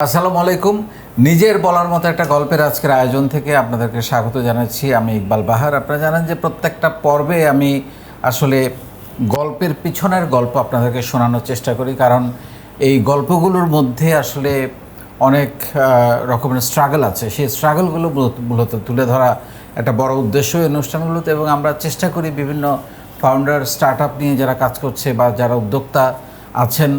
আসসালামু আলাইকুম। নিজের বলার মতো একটা গল্পের আজকের আয়োজন থেকে আপনাদেরকে স্বাগত জানাচ্ছি। আমি ইকবাল বাহার। আপনারা জানেন যে প্রত্যেকটা পর্বে আমি আসলে গল্পের পিছনের গল্প আপনাদেরকে শোনানোর চেষ্টা করি, কারণ এই গল্পগুলোর মধ্যে আসলে অনেক রকমের স্ট্রাগল আছে। সেই স্ট্রাগলগুলো মূলত তুলে ধরা একটা বড় উদ্দেশ্য এই অনুষ্ঠানগুলোতে, এবং আমরা চেষ্টা করি বিভিন্ন ফাউন্ডার, স্টার্ট আপ নিয়ে যারা কাজ করছে বা যারা উদ্যোক্তা আছেন,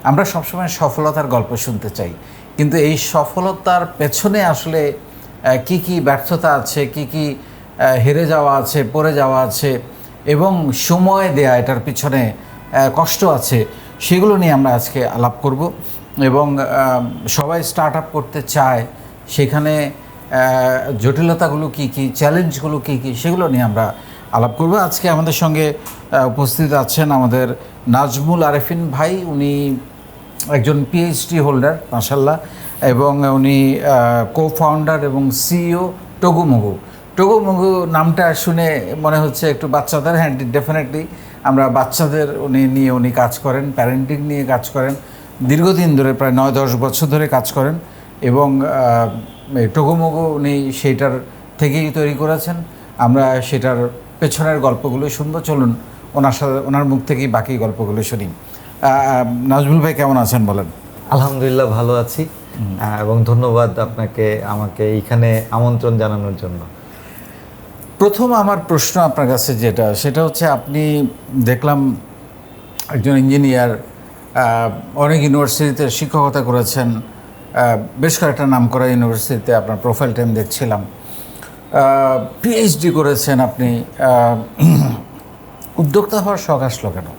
আমরা সবসময় সফলতার গল্প শুনতে চাই। কিন্তু এই সফলতার পেছনে আসলে কি কি ব্যর্থতা আছে, কি কি হেরে যাওয়া আছে, পড়ে যাওয়া আছে, এবং সময় দেয়া এটার পিছনে কষ্ট আছে, সেগুলো নিয়ে আমরা আজকে আলাপ করব। এবং সবাই স্টার্ট আপ করতে চায়, সেখানে জটিলতাগুলো কি কি, চ্যালেঞ্জগুলো কি কি, সেগুলো নিয়ে আমরা আলাপ করব। আজকে আমাদের সঙ্গে উপস্থিত আছেন আমাদের নাজমুল আরেফিন ভাই। উনি একজন পিএইচডি হোল্ডার মাশাআল্লাহ, এবং উনি কো ফাউন্ডার এবং সিইও টগুমগু। টগুমগু নামটা শুনে মনে হচ্ছে একটু বাচ্চাদের, হ্যাঁ ডেফিনেটলি আমরা বাচ্চাদের উনি কাজ করেন, প্যারেন্টিং নিয়ে কাজ করেন, দীর্ঘদিন ধরে প্রায় 9-10 বছর ধরে কাজ করেন, এবং টগুমগু উনি সেইটার থেকেই তৈরি করেছেন। আমরা সেটার পেছনের গল্পগুলো শুনবো। চলুন ওনার মুখ থেকেই বাকি গল্পগুলো শুনি। নাজমুল ভাই কেমন আছেন বলেন? আলহামদুলিল্লাহ ভালো আছি, এবং ধন্যবাদ আপনাকে আমাকে এইখানে আমন্ত্রণ জানানোর জন্য। প্রথম আমার প্রশ্ন আপনার কাছে সেটা হচ্ছে, আপনি দেখলাম একজন ইঞ্জিনিয়ার, অনেক ইউনিভার্সিটিতে শিক্ষকতা করেছেন, বেশ কয়েকটা নামকরা ইউনিভার্সিটিতে আপনার প্রোফাইল টাইম দেখছিলাম, পিএইচডি করেছেন আপনি। উদ্যোক্তা হওয়ার শখ আসলো কেন?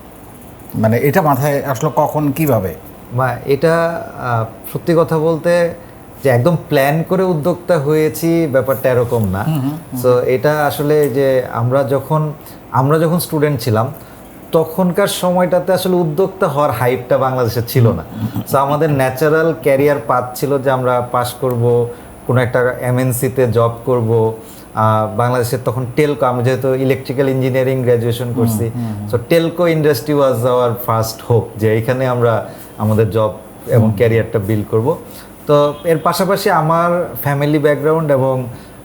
মানে এটা মাথায় আসলো কখন, কিভাবে? এটা সত্যি কথা বলতে যে একদম প্ল্যান করে উদ্যোক্তা হয়েছি ব্যাপারটা এরকম না। সো এটা আসলে যে আমরা যখন স্টুডেন্ট ছিলাম তখনকার সময়টাতে আসলে উদ্যোক্তা হওয়ার হাইপটা বাংলাদেশে ছিল না। সো আমাদের ন্যাচারাল ক্যারিয়ার পাথ ছিল যে আমরা পাস করব, কোনো একটা এমএনসিতে জব করব। বাংলাদেশের তখন টেলকো, আমি যেহেতু ইলেকট্রিক্যাল ইঞ্জিনিয়ারিং গ্র্যাজুয়েশন করছি, so Telco industry was our first hope, যে এখানে আমরা আমাদের জব এবং ক্যারিয়ারটা বিল্ড করব। তো এর পাশাপাশি আমার ফ্যামিলি ব্যাকগ্রাউন্ড এবং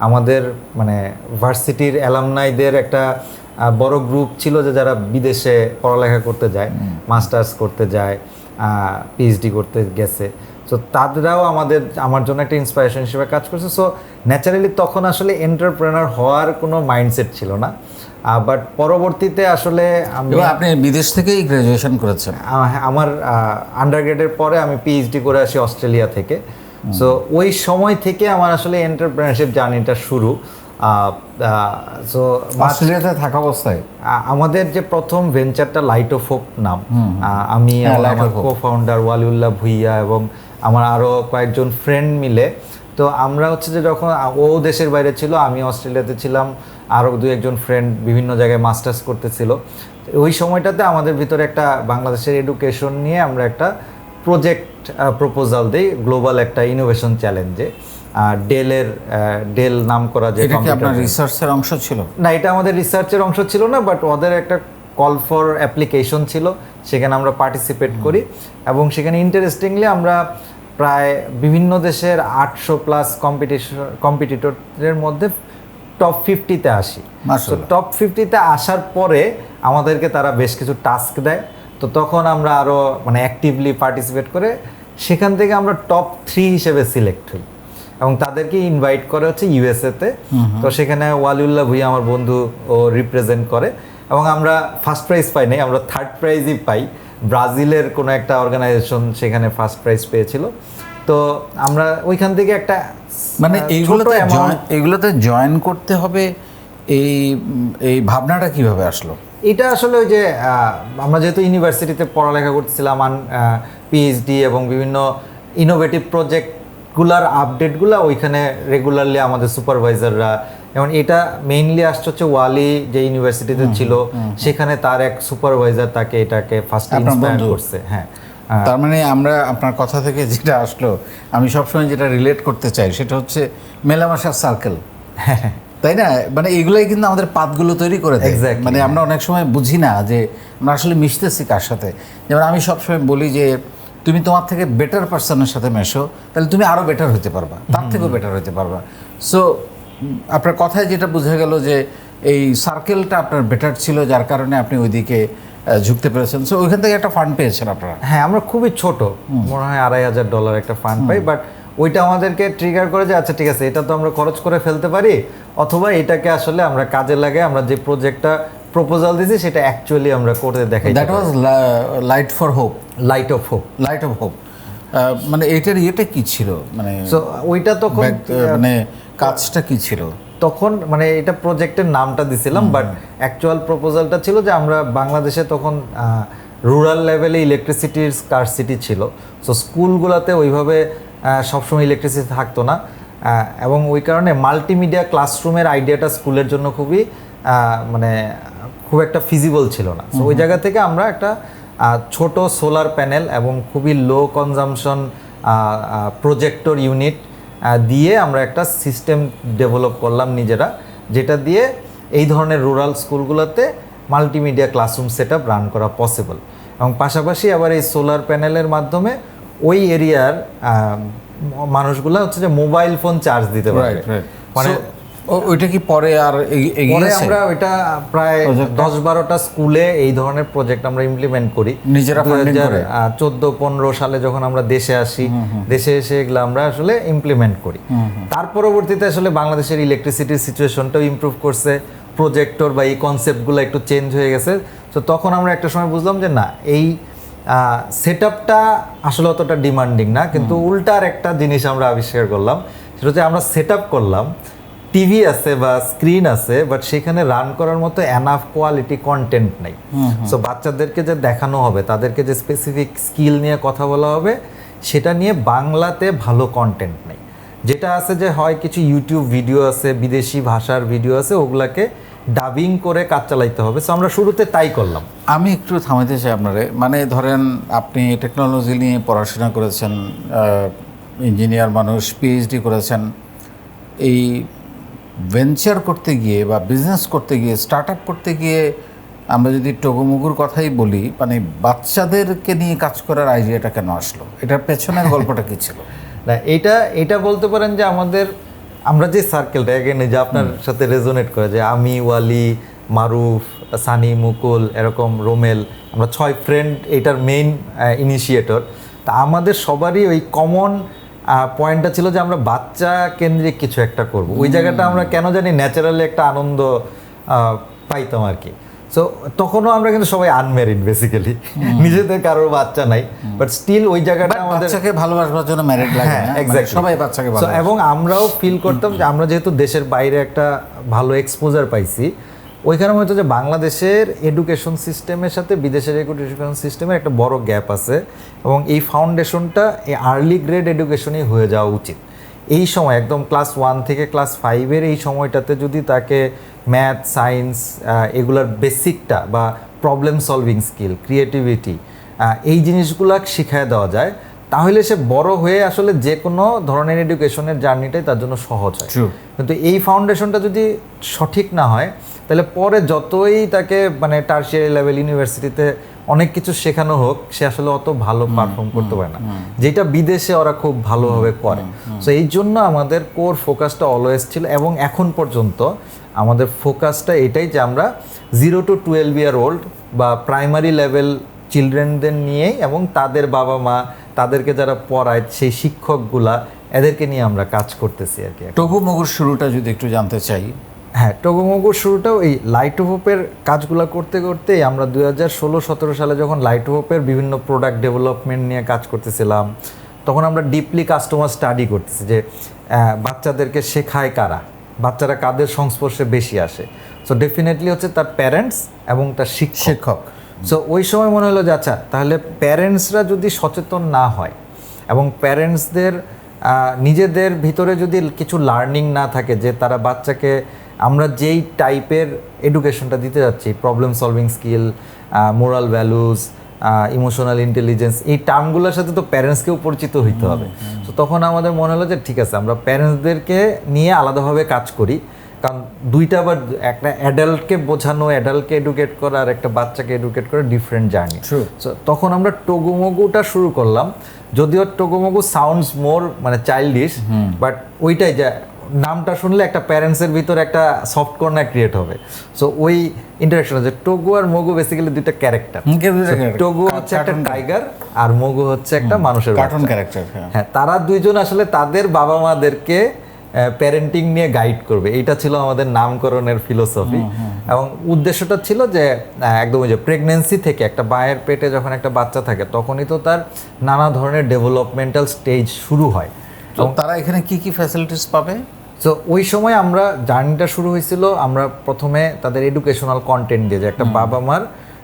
আমাদের মানে ভার্সিটির অ্যালামনাইদের একটা বড় গ্রুপ ছিল যে যারা বিদেশে পড়ালেখা করতে যায়, মাস্টার্স করতে যায়, পিএইচডি করতে গেছে। সো তাদেরাও আমার জন্য একটা ইন্সপিরেশন হিসেবে কাজ করছে। সো ন্যাচারালি তখন আসলে এন্টারপ্রেনার হওয়ার কোনো মাইন্ডসেট ছিল না। বাট পরবর্তীতে আসলে আপনি বিদেশ থেকেই গ্র্যাজুয়েশন করেছেন? আমার আন্ডারগ্রেডের পরে আমি পিএইচডি করে আসি অস্ট্রেলিয়া থেকে। সো ওই সময় থেকে আমার আসলে এন্টারপ্রেনারশিপ জার্নিটা শুরু। সো অস্ট্রেলিয়াতে থাকা অবস্থায় আমাদের যে প্রথম ভেঞ্চারটা লাইট অফ হোপ নাম, আমি আমার কো ফাউন্ডার ওয়ালিউল্লাহ ভুইয়া এবং আমার আরও কয়েকজন ফ্রেন্ড মিলে, তো আমরা হচ্ছে যে যখন ও দেশের বাইরে ছিল, আমি অস্ট্রেলিয়াতে ছিলাম, আরও 2-1 ফ্রেন্ড বিভিন্ন জায়গায় মাস্টার্স করতেছিল। ওই সময়টাতে আমাদের ভিতরে একটা বাংলাদেশের এডুকেশন নিয়ে আমরা একটা প্রজেক্ট প্রপোজাল দিই, গ্লোবাল একটা ইনোভেশন চ্যালেঞ্জে। ডেল নাম করা, যে আপনার রিসার্চের অংশ ছিল না, এটা আমাদের রিসার্চের অংশ ছিল না, বাট ওদের একটা কল ফর অ্যাপ্লিকেশন ছিল, সেখানে আমরা পার্টিসিপেট করি। এবং সেখানে ইন্টারেস্টিংলি আমরা প্রায় বিভিন্ন দেশের 800+ কম্পিটিটরের মধ্যে টপ 50-তে আসি। তো টপ 50-তে আসার পরে আমাদেরকে তারা বেশ কিছু টাস্ক দেয়। তো তখন আমরা আরও মানে অ্যাক্টিভলি পার্টিসিপেট করে সেখান থেকে আমরা টপ 3 হিসেবে সিলেক্ট হই, এবং তাদেরকে ইনভাইট করে হচ্ছে ইউএসএতে। তো সেখানে ওয়ালিউল্লাহ ভুইয়া আমার বন্ধু, ও রিপ্রেজেন্ট করে, এবং আমরা ফার্স্ট প্রাইজ পাই নাই, আমরা থার্ড প্রাইজই পাই। ব্রাজিলের কোনো একটা অর্গানাইজেশন সেখানে ফার্স্ট প্রাইজ পেয়েছিল। তো আমরা ওইখান থেকে একটা মানে এইগুলোতে জয়েন করতে হবে, এই ভাবনাটা কিভাবে আসলো? এটা আসলে ওই যে আমরা যেহেতু ইউনিভার্সিটিতে পড়ালেখা করতেছিলাম, পিএইচডি এবং বিভিন্ন ইনোভেটিভ প্রজেক্টগুলার আপডেটগুলো ওইখানে রেগুলারলি আমাদের সুপারভাইজাররা, এবং এটা মেইনলি আসছে হচ্ছে ওয়ালি যে ইউনিভার্সিটিতে ছিল, সেখানে তার এক সুপারভাইজার তাকে এটাকে ফার্স্ট ইন্সপায়ার করছে। হ্যাঁ, তার মানে আমরা আপনার কথা থেকে যেটা আসলো, আমি সবসময় যেটা রিলেট করতে চাই সেটা হচ্ছে মেলামেশার সার্কেল, তাই না? মানে এগুলোই কিন্তু আমাদের পাতগুলো তৈরি করে দেয়। মানে আমরা অনেক সময় বুঝি না যে আমরা আসলে মিশতেছি কার সাথে। যেমন আমি সবসময় বলি যে তুমি তোমার থেকে বেটার পার্সনের সাথে মেশো, তাহলে তুমি আরও বেটার হতে পারবা, তার থেকেও বেটার হতে পারবা। সো আপনার কথায় যেটা বোঝা গেল যে এই সার্কেলটা আপনার বেটার ছিল, যার কারণে আপনি ওইদিকে ঝুঁকতে পেরেছেন। সো ওইখান থেকে একটা ফান্ড পেয়েছেন আপনারা? হ্যাঁ, আমরা খুবই ছোট, মনে হয় $2,500 একটা ফান্ড পাই, বাট ওইটা আমাদেরকে ট্রিগার করে যে আচ্ছা ঠিক আছে, এটা তো আমরা খরচ করে ফেলতে পারি, অথবা এটাকে আসলে আমরা কাজে লাগে, আমরা যে প্রজেক্টটা প্রপোজাল দিয়েছি সেটা অ্যাকচুয়ালি আমরা করে দেখাই। That was light for hope, light off hope. Light off hope মানে এটার ইয়েটা কি ছিল, মানে সো ওইটা তখন মানে কাজটা কি ছিল তখন, মানে এটা প্রজেক্টের নামটা দিছিলাম, বাট অ্যাকচুয়াল প্রপোজালটা ছিল যে আমরা বাংলাদেশে তখন রুরাল লেভেলে ইলেকট্রিসিটির স্কারসিটি ছিল। সো স্কুলগুলোতে ওইভাবে সবসময় ইলেকট্রিসিটি থাকতো না, এবং ওই কারণে মাল্টিমিডিয়া ক্লাসরুমের আইডিয়াটা স্কুলের জন্য খুবই মানে খুব একটা ফিজিবল ছিল না। সো ওই জায়গা থেকে আমরা একটা ছোট সোলার প্যানেল এবং খুবই লো কনজামশন প্রজেক্টর ইউনিট দিয়ে আমরা একটা সিস্টেম ডেভেলপ করলাম নিজেরা, যেটা দিয়ে এই ধরনের রুরাল স্কুলগুলোতে multimedia classroom set up run করা পসিবল। এবং পাশাপাশি আবার এই সোলার প্যানেলের মাধ্যমে ওই এরিয়ার মানুষগুলো হচ্ছে যে মোবাইল ফোন চার্জ দিতে পারে। মানে ওইটা কি পরে আর পরে আমরা ওইটা প্রায় 10-12টা স্কুলে এই ধরনের প্রজেক্ট আমরা ইমপ্লিমেন্ট করি নিজেরা। 2014-15 সালে যখন আমরা দেশে আসি, দেশে এসে এগুলো আমরা আসলে ইমপ্লিমেন্ট করি। তার পরবর্তীতে আসলে বাংলাদেশের ইলেকট্রিসিটির সিচুয়েশনটাও ইমপ্রুভ করছে, প্রজেক্টর বা এই কনসেপ্টগুলো একটু চেঞ্জ হয়ে গেছে। তো তখন আমরা একটা সময় বুঝলাম যে না, এই সেট আপটা আসলে অতটা ডিমান্ডিং না, কিন্তু উল্টার একটা জিনিস আমরা আবিষ্কার করলাম, সেটা হচ্ছে আমরা সেট আপ করলাম, টিভি আছে বা স্ক্রিন আছে, বাট সেখানে রান করার মতো এনাফ কোয়ালিটি কন্টেন্ট নাই। সো বাচ্চাদেরকে যে দেখানো হবে, তাদেরকে যে স্পেসিফিক স্কিল নিয়ে কথা বলা হবে, সেটা নিয়ে বাংলাতে ভালো কন্টেন্ট নেই। যেটা আছে যে হয় কিছু ইউটিউব ভিডিও আছে, বিদেশি ভাষার ভিডিও আছে, ওগুলাকে ডাবিং করে কাজ চালাইতে হবে। সো আমরা শুরুতে তাই করলাম। আমি একটু থামাইতে চাই আপনারে, মানে ধরেন আপনি টেকনোলজি নিয়ে পড়াশোনা করেছেন, ইঞ্জিনিয়ার মানুষ, পিএইচডি করেছেন, এই ভেঞ্চার করতে গিয়ে বা বিজনেস করতে গিয়ে, স্টার্ট আপ করতে গিয়ে আমরা যদি টগোমুগুর কথাই বলি, মানে বাচ্চাদেরকে নিয়ে কাজ করার আইডিয়াটা কেন আসলো? এটার পেছনের গল্পটা কী ছিল? না, এটা বলতে পারেন যে আমরা যে সার্কেলটা এখানে যে আপনার সাথে রেজোনেট করে, যে আমি, ওয়ালি, মারুফ, সানি, মুকুল, এরকম রোমেল, আমরা 6 ফ্রেন্ড এটার মেইন ইনিশিয়েটর। তা আমাদের সবারই ওই কমন পয়েন্টটা ছিল যে আমরা বাচ্চা কেন্দ্রিক কিছু একটা করব। ওই জায়গাটা আমরা কেন জানি ন্যাচারালি একটা আনন্দ পাইতাম আর কি। সো তখনও আমরা কিন্তু সবাই আনম্যারিড বেসিক্যালি, নিজেদের কারোর বাচ্চা নাই, বাট স্টিল ওই জায়গাটা আমাদের বাচ্চাকে ভালোবাসবার জন্য ম্যারিড লাগে না, এক্স্যাক্টলি সবাই বাচ্চাকে ভালোবাসে। এবং আমরাও ফিল করতাম যে আমরা যেহেতু দেশের বাইরে একটা ভালো এক্সপোজার পাইছি, ওইখানে হয়তো যে বাংলাদেশের এডুকেশন সিস্টেমের সাথে বিদেশের এডুকেশন সিস্টেমের একটা বড় গ্যাপ আছে, এবং এই ফাউন্ডেশনটা এই আর্লি গ্রেড এডুকেশনই হয়ে যাওয়া উচিত। এই সময় একদম ক্লাস 1 থেকে ক্লাস 5-এর এই সময়টাতে যদি তাকে ম্যাথ, সায়েন্স, এগুলার বেসিকটা বা প্রবলেম সলভিং স্কিল, ক্রিয়েটিভিটি, এই জিনিসগুলো শিখিয়ে দেওয়া যায়, তাহলে সে বড় হয়ে আসলে যে কোনো ধরনের এডুকেশনের জার্নিটাই তার জন্য সহজ হয়। কিন্তু এই ফাউন্ডেশনটা যদি সঠিক না হয়, তাহলে পরে যতই তাকে মানে টারশিয়ারি লেভেল ইউনিভার্সিটিতে অনেক কিছু শেখানো হোক, সে আসলে অত ভালো পারফর্ম করতে পারে না, যেটা বিদেশে ওরা খুব ভালোভাবে করে। সো এই জন্য আমাদের কোর ফোকাসটা অলওয়েজ ছিল, এবং এখন পর্যন্ত আমাদের ফোকাসটা এটাই যে আমরা 0 to 12 year old বা প্রাইমারি লেভেল চিলড্রেনদের নিয়েই, এবং তাদের বাবা মা, তাদেরকে যারা পড়ায় সেই শিক্ষকগুলা, এদেরকে নিয়ে আমরা কাজ করতেছি আর কি। টগোমুগুর শুরুটা যদি একটু জানতে চাই। হ্যাঁ, টগোমুগুর শুরুটাও এই লাইট অফ হোপের কাজগুলো করতে করতেই আমরা 2016-17 সালে যখন লাইট অফ হোপের বিভিন্ন প্রোডাক্ট ডেভেলপমেন্ট নিয়ে কাজ করতেছিলাম, তখন আমরা ডিপলি কাস্টমার স্টাডি করতেছি যে বাচ্চাদেরকে শেখায় কারা, বাচ্চারা কাদের সংস্পর্শে বেশি আসে। সো ডেফিনেটলি হচ্ছে তার প্যারেন্টস এবং তার শিক্ষক। সো ওই সময় মনে হলো যে আচ্ছা, তাহলে প্যারেন্টসরা যদি সচেতন না হয় এবং প্যারেন্টসদের নিজেদের ভিতরে যদি কিছু লার্নিং না থাকে, যে তারা বাচ্চাকে আমরা যেই টাইপের এডুকেশনটা দিতে যাচ্ছি, problem solving skill, moral values, emotional intelligence, এই টার্মগুলোর সাথে তো প্যারেন্টসকেও পরিচিত হইতে হবে। তো তখন আমাদের মনে হলো যে ঠিক আছে, আমরা প্যারেন্টসদেরকে নিয়ে আলাদাভাবে কাজ করি, কারণ দুইটা আবার একটা অ্যাডাল্টকে বোঝানো, অ্যাডাল্টকে এডুকেট করা আর একটা বাচ্চাকে এডুকেট করা ডিফারেন্ট জার্নি। সো তখন আমরা টগুমগুটা শুরু করলাম, যদিও টগুমগু সাউন্ডস মোর মানে চাইল্ডিশ, বাট ওইটাই যে নামটা শুনলে একটা প্যারেন্টসের ভিতরে একটা সফট কর্নার ক্রিয়েট হবে। সো ওই ইন্টারাকশন যে টগু আর মগু বেসিক্যালি দুইটা ক্যারেক্টার। টগু হচ্ছে একটা টাইগার আর মগু হচ্ছে একটা মানুষের কার্টুন ক্যারেক্টার। হ্যাঁ, তারা দুইজন আসলে তাদের বাবা মাদেরকে প্যারেন্টিং নিয়ে গাইড করবে, এইটা ছিল আমাদের নামকরণের ফিলোসফি। এবং উদ্দেশ্যটা ছিল যে একদম ওই যে প্রেগনেন্সি থেকে একটা মায়ের পেটে যখন একটা বাচ্চা থাকে তখনই তো তার নানা ধরনের ডেভেলপমেন্টাল স্টেজ শুরু হয়। তো তারা এখানে কি কি ফ্যাসিলিটিস পাবে? সো ওই সময় আমরা জার্নিটা শুরু হয়েছিল, আমরা প্রথমে তাদের এডুকেশনাল কন্টেন্ট দিয়ে, যে একটা বাবা মার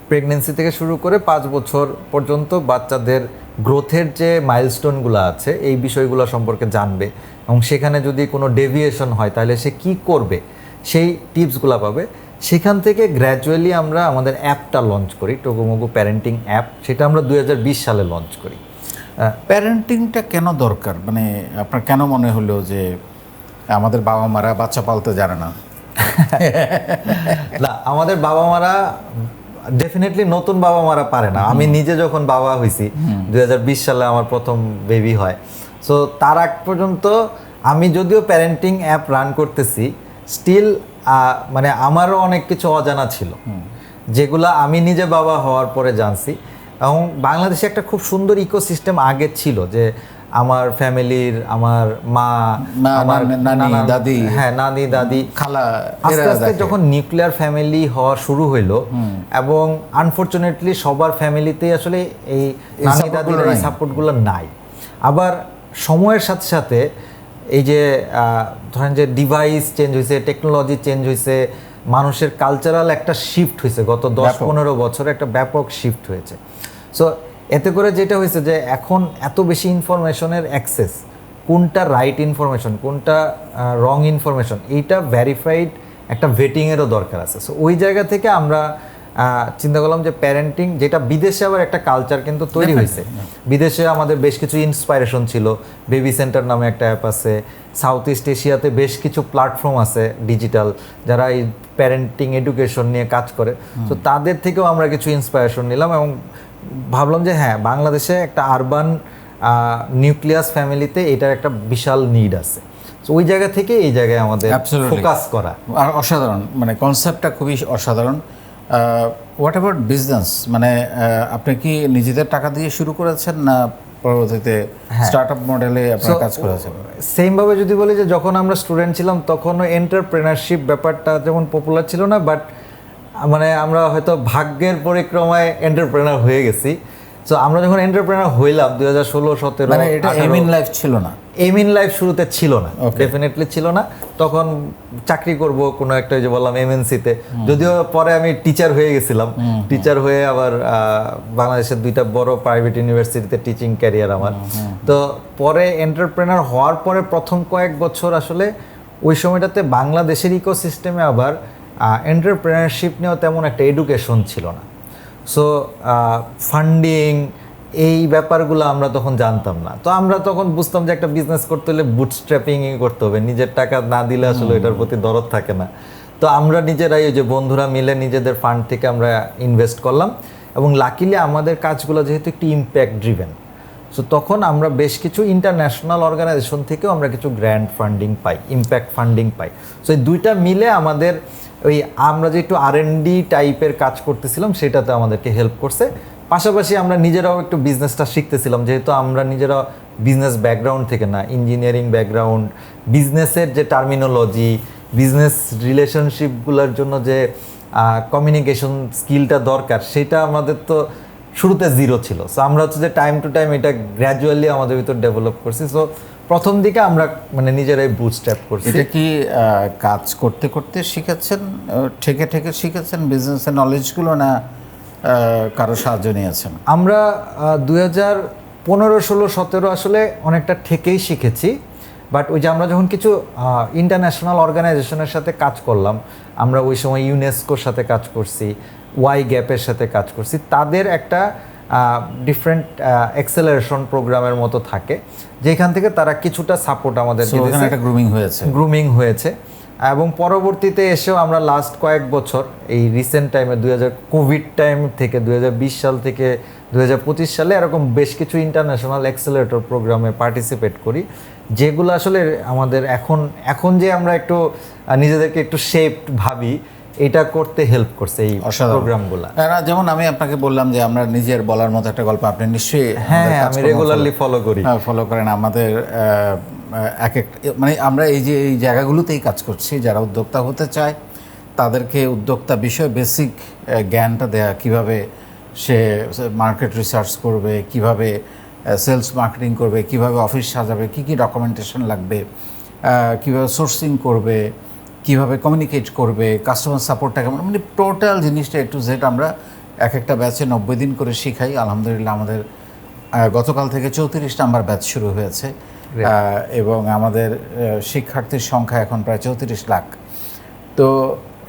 প্রেগনেন্সি থেকে শুরু করে 5 বছর পর্যন্ত বাচ্চাদের গ্রোথের যে মাইলস্টোনগুলো আছে এই বিষয়গুলো সম্পর্কে জানবে, এবং সেখানে যদি কোনো ডেভিয়েশন হয় তাহলে সে কি করবে সেই টিপসগুলো পাবে। সেখান থেকে গ্র্যাজুয়ালি আমরা আমাদের অ্যাপটা লঞ্চ করি, টগুমগু প্যারেন্টিং অ্যাপ। সেটা আমরা 2020 সালে লঞ্চ করি। প্যারেন্টিংটা কেন দরকার, মানে আপনার কেন মনে হলো যে আমাদের বাবা মারা বাচ্চা পালতে জানে না? না, আমাদের বাবা মারা ডেফিনেটলি নতুন বাবা মারা পারে না। আমি নিজে যখন বাবা হয়েছি 2020 সালে আমার প্রথম বেবি হয়, সো তার আগ পর্যন্ত আমি যদিও প্যারেন্টিং অ্যাপ রান করতেছি, স্টিল মানে আমারও অনেক কিছু অজানা ছিল যেগুলো আমি নিজে বাবা হওয়ার পরে জানছি। এবং বাংলাদেশে একটা খুব সুন্দর ইকোসিস্টেম আগে ছিল, যে আমার ফ্যামিলির, আমার মা, আমার নানি দাদি, হ্যাঁ নানি দাদি, খালা, আস্তে আস্তে যখন নিউক্লিয়ার ফ্যামিলি হওয়া শুরু হইলো, এবং আনফরচুনেটলি সবার ফ্যামিলিতেই আসলে এই নানি দাদির এই সাপোর্টগুলো নাই। আবার সময়ের সাথে সাথে এই যে ধরেন যে ডিভাইস চেঞ্জ হয়েছে, টেকনোলজি চেঞ্জ হয়েছে, মানুষের কালচারাল একটা শিফট হয়েছে, গত 10-15 বছরে একটা ব্যাপক শিফট হয়েছে। সো এতে করে যেটা হয়েছে যে এখন এত বেশি ইনফরমেশনের অ্যাক্সেস, কোনটা রাইট ইনফরমেশন কোনটা রং ইনফরমেশন, এইটা ভেরিফাইড একটা ভেটিংয়েরও দরকার আছে। সো ওই জায়গা থেকে আমরা চিন্তা করলাম যে প্যারেন্টিং, যেটা বিদেশে আবার একটা কালচার কিন্তু তৈরি হয়েছে। বিদেশে আমাদের বেশ কিছু ইন্সপাইরেশন ছিল, বেবি সেন্টার নামে একটা অ্যাপ আছে, সাউথ ইস্ট এশিয়াতে বেশ কিছু প্ল্যাটফর্ম আছে ডিজিটাল যারা এই প্যারেন্টিং এডুকেশন নিয়ে কাজ করে। তো তাদের থেকেও আমরা কিছু ইন্সপায়ারেশন নিলাম এবং ভাবলাম যে হ্যাঁ, বাংলাদেশে একটা আরবান নিউক্লিয়াস ফ্যামিলিতে এটার একটা বিশাল নিড আছে। তো ওই জায়গা থেকে এই জায়গায় আমাদের ফোকাস করা। আর অসাধারণ, মানে কনসেপ্টটা খুবই অসাধারণ। হোয়াট অ্যাবাউট বিজনেস, মানে আপনি কি নিজেদের টাকা দিয়ে শুরু করেছেন না পরবর্তীতে স্টার্টআপ মডেলে আপনারা কাজ করেছেন? সেমভাবে যদি বলি যে যখন আমরা স্টুডেন্ট ছিলাম তখনও এন্টারপ্রেনারশিপ ব্যাপারটা যেমন পপুলার ছিল না, বাট মানে আমরা হয়তো ভাগ্যের পরিক্রমায় এন্টারপ্রেনার হয়ে গেছি। সো আমরা যখন এন্টারপ্রেনার হইলাম 2016-17, মানে এটা এম ইন লাইফ ছিল না, এম ইন লাইফ শুরুতে ছিল না, ডেফিনেটলি ছিল না। তখন চাকরি করব কোনো একটা, যে বললাম এমএনসিতে, যদিও পরে আমি টিচার হয়ে গেছিলাম, টিচার হয়ে আবার বাংলাদেশের 2টা বড় প্রাইভেট ইউনিভার্সিটিতে টিচিং ক্যারিয়ার আমার। তো পরে এন্টারপ্রেনার হওয়ার পরে প্রথম কয়েক বছর আসলে ওই সময়টাতে বাংলাদেশের ইকোসিস্টেমে আবার এন্টারপ্রেনারশিপ নিয়েও তেমন একটা এডুকেশন ছিল না। সো ফান্ডিং এই ব্যাপারগুলো আমরা তখন জানতাম না। তো আমরা তখন বুঝতাম যে একটা বিজনেস করতে হলে বুটস্ট্র্যাপিংই করতে হবে, নিজের টাকা না দিলে আসলে এটার প্রতি দরদ থাকে না। তো আমরা নিজেরাই, যে বন্ধুরা মিলে নিজেদের ফান্ড থেকে আমরা ইনভেস্ট করলাম, এবং লাকিলি আমাদের কাজগুলো যেহেতু একটু ইম্প্যাক্ট ড্রিভেন, সো তখন আমরা বেশ কিছু ইন্টারন্যাশনাল অর্গানাইজেশন থেকে আমরা কিছু গ্র্যান্ড ফান্ডিং পাই, ইম্প্যাক্ট ফান্ডিং পাই। সো এই দুইটা মিলে আমাদের ওই আমরা যে একটু R&D টাইপের কাজ করতেছিলাম সেটাতে আমাদেরকে হেল্প করছে। পাশাপাশি আমরা নিজেরাও একটু বিজনেসটা শিখতেছিলাম, যেহেতু আমরা নিজেরা বিজনেস ব্যাকগ্রাউন্ড থেকে না, ইঞ্জিনিয়ারিং ব্যাকগ্রাউন্ড, বিজনেসের যে টার্মিনোলজি, বিজনেস রিলেশনশিপগুলোর জন্য যে কমিউনিকেশন স্কিলটা দরকার, সেটা আমাদের তো শুরুতে জিরো ছিল। সো আমরা হচ্ছে যে টাইম টু টাইম এটা গ্র্যাজুয়ালি আমাদের ভিতর ডেভেলপ করছি। সো প্রথম দিকে আমরা মানে নিজেরাই বুটস্ট্র্যাপ করছি। এটা কি কাজ করতে করতে শিখেছেন, ঠেকে ঠেকে শিখেছেন বিজনেসের নলেজগুলো, না কারো সাহায্য নিয়েছেন? আমরা 2015, 16, 17 আসলে অনেকটা ঠেকেই শিখেছি। বাট ওই যে আমরা যখন কিছু ইন্টারন্যাশনাল অর্গানাইজেশনের সাথে কাজ করলাম, আমরা ওই সময় ইউনেস্কোর সাথে কাজ করছি, ওয়াই গ্যাপের সাথে কাজ করছি, তাদের একটা ডিফারেন্ট অ্যাক্সেলারেশন প্রোগ্রামের মতো থাকে, যেখান থেকে তারা কিছুটা সাপোর্ট আমাদের গ্রুমিং হয়েছে। গ্রুমিং হয়েছে। এবং পরবর্তীতে এসেও আমরা লাস্ট কয়েক বছর এই রিসেন্ট টাইমে কোভিড টাইম থেকে 2020 সাল থেকে 2025 সালে এরকম বেশ কিছু ইন্টারন্যাশনাল অ্যাক্সেলারেটর প্রোগ্রামে পার্টিসিপেট করি, যেগুলো আসলে আমাদের এখন যে আমরা একটু নিজেদেরকে একটু শেপড ভাবি, এটা করতে হেল্প করছে এই প্রোগ্রামগুলো। যেমন আমি আপনাকে বললাম যে আমরা নিজের বলার মতো একটা গল্প, আপনি নিশ্চয়ই আমি রেগুলারলি ফলো করেন আমাদের মানে আমরা এই জায়গাগুলোতেই কাজ করছি। যারা উদ্যোক্তা হতে চায় তাদেরকে উদ্যোক্তা বিষয়ে বেসিক জ্ঞানটা দেয়া, কিভাবে সে মার্কেট রিসার্চ করবে, কিভাবে সেলস মার্কেটিং করবে, কিভাবে অফিস সাজাবে, কি কি ডকুমেন্টেশন লাগবে, কিভাবে সোর্সিং করবে, কিভাবে কমিউনিকেট করবে, কাস্টমার সাপোর্টটা কেমন, মানে টোটাল জিনিসটা একটু জেড আমরা এক একটা ব্যাচে 90 দিন করে শিখাই। আলহামদুলিল্লাহ আমাদের গতকাল থেকে 34 নাম্বার ব্যাচ শুরু হয়েছে এবং আমাদের শিক্ষার্থীর সংখ্যা এখন প্রায় 34 লাখ। তো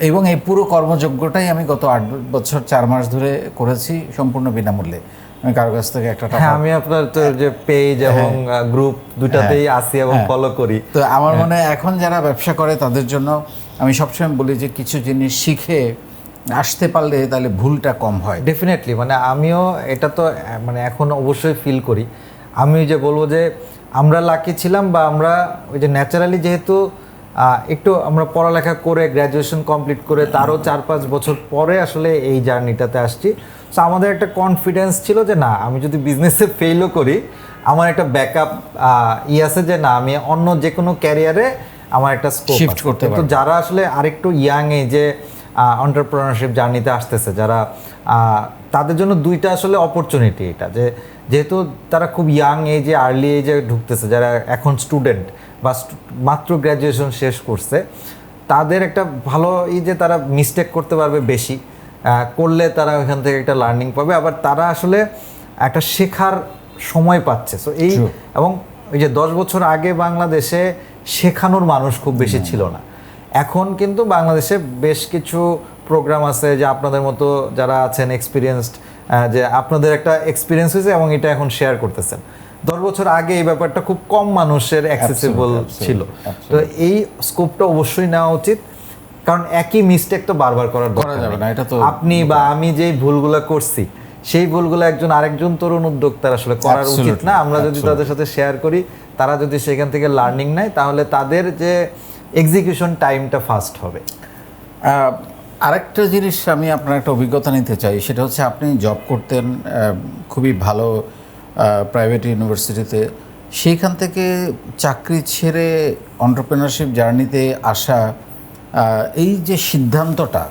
এবং এই পুরো কর্মযজ্ঞটাই আমি গত 8 বছর 4 মাস ধরে করেছি সম্পূর্ণ বিনামূল্যে। আমি কারো কাছ থেকে একটা টাকা, আমি আপনার তো যে পেজ এবং গ্রুপ দুটাতেই আসি এবং ফলো করি। তো আমার মনে হয় এখন যারা ব্যবসা করে তাদের জন্য আমি সবসময় বলি যে কিছু জিনিস শিখে আসতে পারলে তাহলে ভুলটা কম হয়। ডেফিনেটলি, মানে আমিও এটা তো মানে এখন অবশ্যই ফিল করি। আমি যে বলবো যে আমরা লাকি ছিলাম, বা আমরা ওই যে ন্যাচারালি যেহেতু একটু আমরা পড়ালেখা করে গ্র্যাজুয়েশন কমপ্লিট করে তারও 4-5 বছর পরে আসলে এই জার্নিটাতে আসছি। সো আমাদের একটা কনফিডেন্স ছিল যে না, আমি যদি বিজনেসে ফেলও করি আমার একটা ব্যাকআপ আছে, যে না আমি অন্য যে কোনো ক্যারিয়ারে আমার একটা স্কোপ শিফট করতে পারবো। কিন্তু যারা আসলে আরেকটু ইয়াং এজে এন্টারপ্রেনারশিপ জার্নিতে আসতেছে, যারা তাদের জন্য দুইটা আসলে অপরচুনিটি এটা, যে যেহেতু তারা খুব ইয়াং এজে আর্লি এজে ঢুকতেছে, যারা এখন স্টুডেন্ট বা মাত্র গ্র্যাজুয়েশন শেষ করছে, তাদের একটা ভালো যে তারা মিস্টেক করতে পারবে বেশি, করলে তারা ওইখান থেকে একটা লার্নিং পাবে, আবার তারা আসলে একটা শেখার সময় পাচ্ছে। সো এই এবং ওই যে 10 বছর আগে বাংলাদেশে শেখানোর মানুষ খুব বেশি ছিল না, এখন কিন্তু বাংলাদেশে বেশ কিছু প্রোগ্রাম আছে যে আপনাদের মতো যারা আছেন এক্সপিরিয়েন্সড, যে আপনাদের একটা এক্সপিরিয়েন্স হয়েছে এবং এটা এখন শেয়ার করতেছেন। 10 বছর আগে এই ব্যাপারটা খুব কম মানুষের অ্যাক্সেসিবল ছিল। তো এই স্কোপটা অবশ্যই নেওয়া উচিত, কারণ একই মিস্টেক তো বারবার করা যাবে না। এটা তো আপনি বা আমি যে ভুলগুলো করছি সেই ভুলগুলো আরেকজন তরুণ উদ্যোক্তার আসলে করার উচিত না। আমরা যদি তাদের সাথে শেয়ার করি, তারা যদি সেখান থেকে লার্নিং নেয়, তাহলে তাদের যে এক্সিকিউশন টাইমটা ফাস্ট হবে। আরেকটা জিনিস আমি আপনার একটা অভিজ্ঞতা নিতে চাই, সেটা হচ্ছে আপনি জব করতেন খুবই ভালো প্রাইভেট ইউনিভার্সিটিতে, সেইখান থেকে চাকরি ছেড়ে এন্টারপ্রেনারশিপ জার্নিতে আসা, এই যে সিদ্ধান্তটা,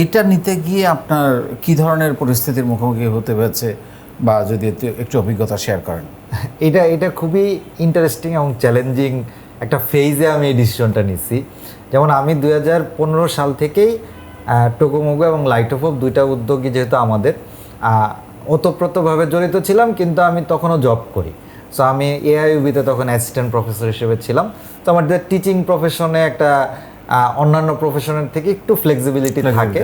এটা নিতে গিয়ে আপনার কি ধরনের পরিস্থিতির মুখোমুখি হতে হয়েছে, বা যদি একটু অভিজ্ঞতা শেয়ার করেন। এটা খুবই ইন্টারেস্টিং এবং চ্যালেঞ্জিং একটা ফেজে আমি এই ডিসিশনটা নিচ্ছি। যেমন আমি 2015 সাল থেকেই টোকোমোগো এবং লাইট অফ দুইটা উদ্যোগই যেহেতু আমাদের ওতপ্রোতভাবে জড়িত ছিলাম, কিন্তু আমি তখনও জব করি। সো আমি এআইইউবিতে তখন অ্যাসিস্ট্যান্ট প্রফেসর হিসেবে ছিলাম। তো আমাদের টিচিং প্রফেশনে একটা অন্যান্য প্রফেশনের থেকে একটু ফ্লেক্সিবিলিটি থাকে,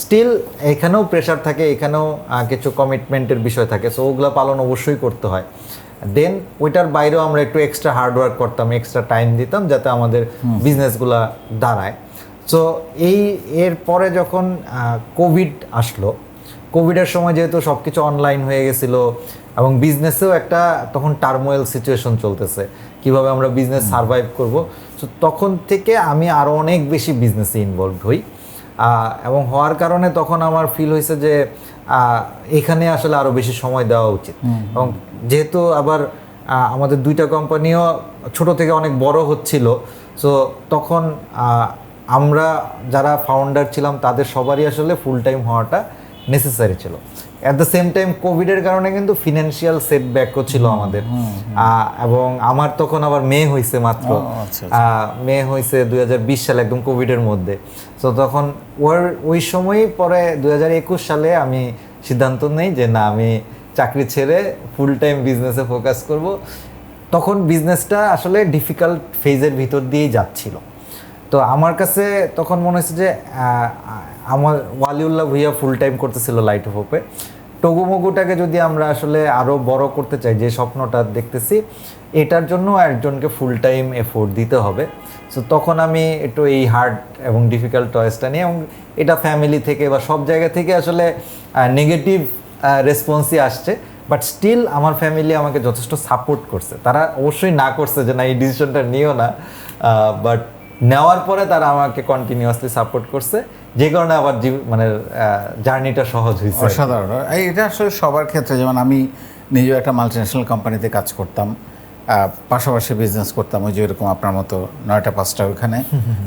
স্টিল এখানেও প্রেশার থাকে, এখানেও কিছু কমিটমেন্টের বিষয় থাকে, সো ওগুলো পালন অবশ্যই করতে হয়। দেন ওইটার বাইরেও আমরা একটু এক্সট্রা হার্ডওয়ার্ক করতাম, এক্সট্রা টাইম দিতাম যাতে আমাদের বিজনেসগুলো দাঁড়ায়। সো এর পরে যখন কোভিড আসলো, কোভিডের সময় যেহেতু সব কিছু অনলাইন হয়ে গেছিলো এবং বিজনেসেও একটা তখন টার্মোয়েল সিচুয়েশন চলতেছে, কিভাবে আমরা বিজনেস সার্ভাইভ করব। সো তখন থেকে আমি আরও অনেক বেশি বিজনেসে ইনভলভড হই, এবং হওয়ার কারণে তখন আমার ফিল হয়েছে যে এখানে আসলে আরও বেশি সময় দেওয়া উচিত। এবং যেহেতু আবার আমাদের দুইটা কোম্পানিও ছোট থেকে অনেক বড় হচ্ছিল, সো তখন আমরা যারা ফাউন্ডার ছিলাম তাদের সবারই আসলে ফুল টাইম হওয়াটা নেসেসারি ছিল। অ্যাট দ্য সেম টাইম কোভিডের কারণে কিন্তু ফিনান্সিয়াল সেটব্যাকও ছিল আমাদের, এবং আমার তখন আবার মেয়ে হয়েছে মাত্র, মেয়ে হয়েছে 2020 সালে একদম কোভিডের মধ্যে। সো তখন ওই সময়ই পরে 2021 সালে আমি সিদ্ধান্ত নেই যে না, আমি চাকরি ছেড়ে ফুল টাইম বিজনেসে ফোকাস করব। তখন বিজনেসটা আসলে ডিফিকাল্ট ফেজের ভিতর দিয়েই যাচ্ছিল। তো আমার কাছে তখন মনে হয়েছে যে আমার ওয়ালিউল্লাহ ভুইয়া ফুল টাইম করতেছিল লাইট অফ হোপে, টোগোমোগোটাকে যদি আমরা আসলে আরও বড় করতে চাই, যে স্বপ্নটা দেখতেছি এটার জন্য একজনকে ফুল টাইম এফোর্ট দিতে হবে। সো তখন আমি একটু এই হার্ড এবং ডিফিকাল্ট চয়েসটা নিই, এবং এটা ফ্যামিলি থেকে বা সব জায়গা থেকে আসলে নেগেটিভ রেসপন্সই আসছে, বাট স্টিল আমার ফ্যামিলি আমাকে যথেষ্ট সাপোর্ট করছে। তারা অবশ্যই না করছে যে না এই ডিসিশনটা নিও না, বাট নেওয়ার পরে তারা আমাকে কন্টিনিউয়াসলি সাপোর্ট করছে, যে কারণে আবার মানে জার্নিটা সহজ হয়েছে। অসাধারণ। এটা আসলে সবার ক্ষেত্রে, যেমন আমি নিজেও একটা মাল্টিন্যাশনাল কোম্পানিতে কাজ করতাম, পাশাপাশি বিজনেস করতাম, ওই যে এরকম আপনার মতো 9টা 5টা ওখানে,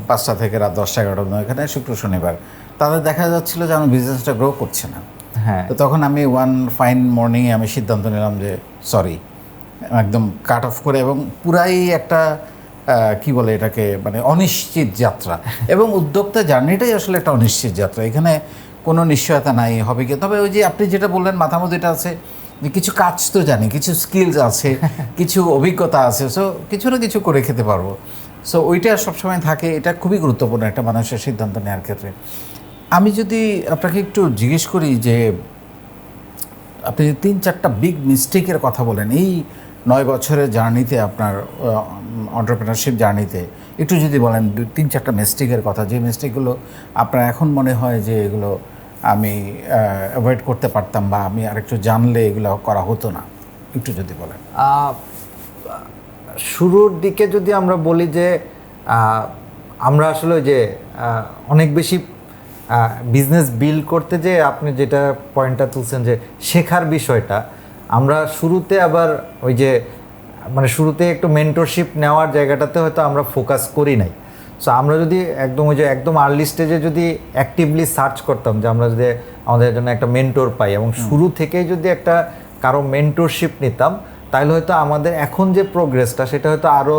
5টা থেকে রাত 10টা 11টা এখানে, শুক্র শনিবার। তাদের দেখা যাচ্ছিল যে আমার বিজনেসটা গ্রো করছে না। হ্যাঁ, তো তখন আমি ওয়ান ফাইন মর্নিংয়ে আমি সিদ্ধান্ত নিলাম যে সরি, একদম কাট অফ করে, এবং পুরাই একটা কি বলে এটাকে, মানে অনিশ্চিত যাত্রা। এবং উদ্যোক্তা জার্নিটাই আসলে একটা অনিশ্চিত যাত্রা, এখানে কোনো নিশ্চয়তা নাই হবে কি। তবে ওই যে আপনি যেটা বললেন মাথা মধ্যে এটা আছে যে কিছু কাজ তো জানি, কিছু স্কিলস আছে, কিছু অভিজ্ঞতা আছে, সো কিছু না কিছু করে খেতে পারবো। সো ওইটা সবসময় থাকে, এটা খুবই গুরুত্বপূর্ণ একটা মানুষের সিদ্ধান্ত নেওয়ার ক্ষেত্রে। আমি যদি আপনাকে একটু জিজ্ঞেস করি যে আপনি 3-4টা বিগ মিস্টেকের কথা বলেন এই 9 বছরের জার্নিতে, আপনার এন্টারপ্রেনারশিপ জার্নিতে, একটু যদি বলেন 3-4টা মিস্টেকের কথা, যে মিস্টেকগুলো আপনার এখন মনে হয় যে এগুলো আমি অ্যাভয়েড করতে পারতাম, বা আমি আরেকটু জানলে এগুলো করা হতো না, একটু যদি বলেন। শুরুর দিকে যদি আমরা বলি যে আমরা আসলে ওই যে অনেক বেশি বিজনেস বিল্ড করতে, যে আপনি যেটা পয়েন্টটা তুলছেন যে শেখার বিষয়টা, আমরা শুরুতে আবার ওই যে মানে শুরুতে একটু মেন্টরশিপ নেওয়ার জায়গাটাতে হয়তো আমরা ফোকাস করি নাই। সো আমরা যদি একদম ওই যে একদম আর্লি স্টেজে যদি অ্যাক্টিভলি সার্চ করতাম যে আমরা যদি আমাদের জন্য একটা মেন্টর পাই, এবং শুরু থেকেই যদি একটা কারো মেন্টরশিপ নিতাম, তাহলে হয়তো আমাদের এখন যে প্রোগ্রেসটা সেটা হয়তো আরও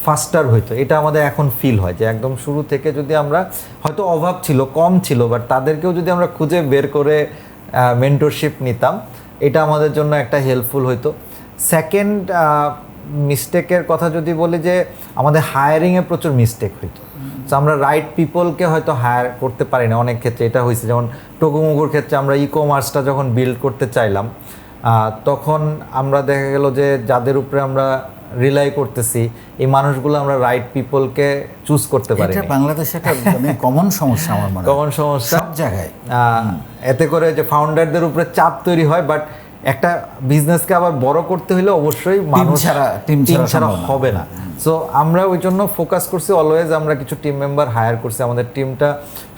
ফাস্টার হইতো। এটা আমাদের এখন ফিল হয় যে একদম শুরু থেকে যদি আমরা, হয়তো অভাব ছিল, কম ছিল, বাট তাদেরকেও যদি আমরা খুঁজে বের করে মেন্টরশিপ নিতাম, এটা আমাদের জন্য একটা হেল্পফুল হইতো। সেকেন্ড মিস্টেকের কথা যদি বলি, যে আমাদের হায়ারিংয়ে প্রচুর মিস্টেক হইতো। তো আমরা রাইট পিপলকে হয়তো হায়ার করতে পারি না অনেক ক্ষেত্রে। এটা হয়েছে যেমন টুকুমুকুর ক্ষেত্রে, আমরা ই কমার্সটা যখন বিল্ড করতে চাইলাম, তখন আমরা দেখা গেল যে যাদের উপরে আমরা রিলাই করতেছি, এই মানুষগুলো আমরা রাইট পিপলকে চুজ করতে পারি। এটা বাংলাদেশে একটা কমন সমস্যা, আমার মনে হয় কমন সমস্যা সব জায়গায়। এতে করে যে ফাউন্ডারদের উপরে চাপ তৈরি হয়, বাট একটা বিজনেসকে আবার বড় করতে হলে অবশ্যই মানুষ টিম ছাড়া হবে না। সো আমরা ওই জন্য ফোকাস করছি অলওয়েজ, আমরা কিছু টিম মেম্বার হায়ার করছি। আমাদের টিমটা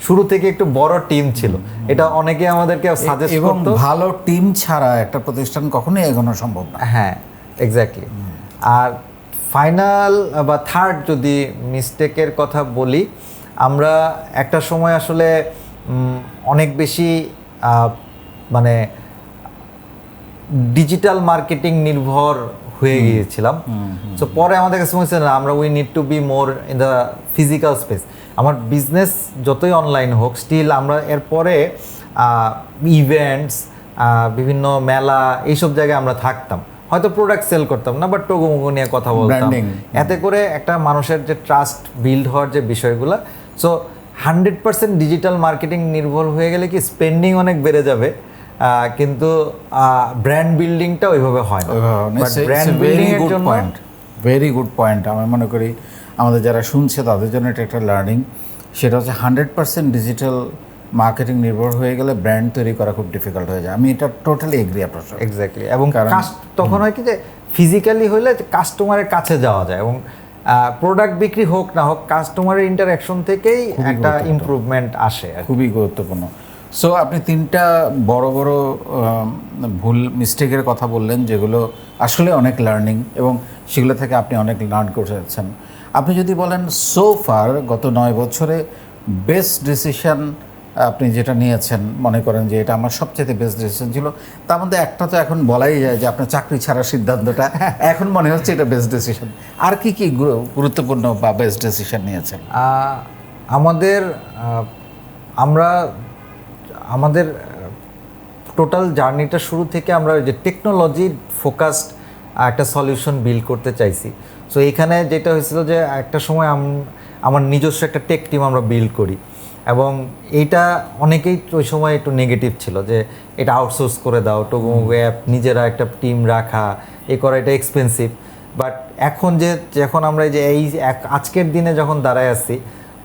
শুরু থেকে একটু বড় টিম ছিল, এটা অনেকে আমাদেরকে সাজেস্ট করতো। ভালো টিম ছাড়া একটা প্রতিষ্ঠান কখনোই এগোনো সম্ভব না। হ্যাঁ, এক্স্যাক্টলি। আর ফাইনাল বা থার্ড যদি মিস্টেকের কথা বলি, আমরা একটা সময় আসলে অনেক বেশি মানে ডিজিটাল মার্কেটিং নির্ভর হয়ে গিয়েছিলাম। সো পরে আমাদের কাছে মনে হচ্ছে না, আমরা we need to be more in the physical space. আমার বিজনেস যতই অনলাইন হোক, স্টিল আমরা এরপরে ইভেন্টস, বিভিন্ন মেলা, এইসব জায়গায় আমরা থাকতাম। হয়তো প্রোডাক্ট সেল করতাম না, বাট টুকুমুকু নিয়ে কথা বলতাম। এতে করে একটা মানুষের যে ট্রাস্ট বিল্ড হওয়ার যে বিষয়গুলো, সো 100% ডিজিটাল মার্কেটিং নির্ভর হয়ে গেলে কি স্পেন্ডিং অনেক বেড়ে যাবে, কিন্তু ব্র্যান্ড বিল্ডিংটা ওইভাবে হয় না। ব্র্যান্ড বিল্ডিং এর জন্য ভেরি গুড পয়েন্ট। আমি মনে করি আমাদের যারা শুনছে তাদের জন্য এটা একটা লার্নিং। সেটা হচ্ছে 100% ডিজিটাল মার্কেটিং নির্ভর হয়ে গেলে ব্র্যান্ড তৈরি করা খুব ডিফিকাল্ট হয়ে যায়। আমি এটা টোটালি এগ্রি আপনার সাথে। এক্স্যাক্টলি। এবং তখন হয় কি যে ফিজিক্যালি হইলে কাস্টমারের কাছে যাওয়া যায়, এবং প্রোডাক্ট বিক্রি হোক না হোক, কাস্টমারের ইন্টারাকশন থেকেই একটা ইমপ্রুভমেন্ট আসে। খুবই গুরুত্বপূর্ণ। সো আপনি 3টা বড় বড় ভুল মিস্টেকের কথা বললেন, যেগুলো আসলে অনেক লার্নিং, এবং সেগুলো থেকে আপনি অনেক লার্ন করেছেন। আপনি যদি বলেন সো ফার গত 9 বছরে বেস্ট ডিসিশন আপনি যেটা নিয়েছেন, মনে করেন যে এটা আমার সবচেয়ে বেস্ট ডিসিশন ছিল, তার মধ্যে একটা তো এখন বলাই যায় যে আপনার চাকরি ছাড়ার সিদ্ধান্তটা এখন মনে হচ্ছে এটা বেস্ট ডিসিশন। আর কি কি গুরুত্বপূর্ণ বা বেস্ট ডিসিশন নিয়েছেন? আমাদের টোটাল জার্নিটা শুরু থেকে আমরা যে টেকনোলজি ফোকাসড একটা সলিউশন বিল্ড করতে চাইছি। সো এখানে যেটা হয়েছিল যে একটা সময় আমার নিজস্ব একটা টেক টিম আমরা বিল্ড করি, এবং এইটা অনেকেই ওই সময় একটু নেগেটিভ ছিল যে এটা আউটসোর্স করে দাও, টুকুমুকু অ্যাপ নিজেরা একটা টিম রাখা, এ করা এটা এক্সপেন্সিভ। বাট এখন যখন আমরা এই যে আজকের দিনে যখন দাঁড়ায় আছি,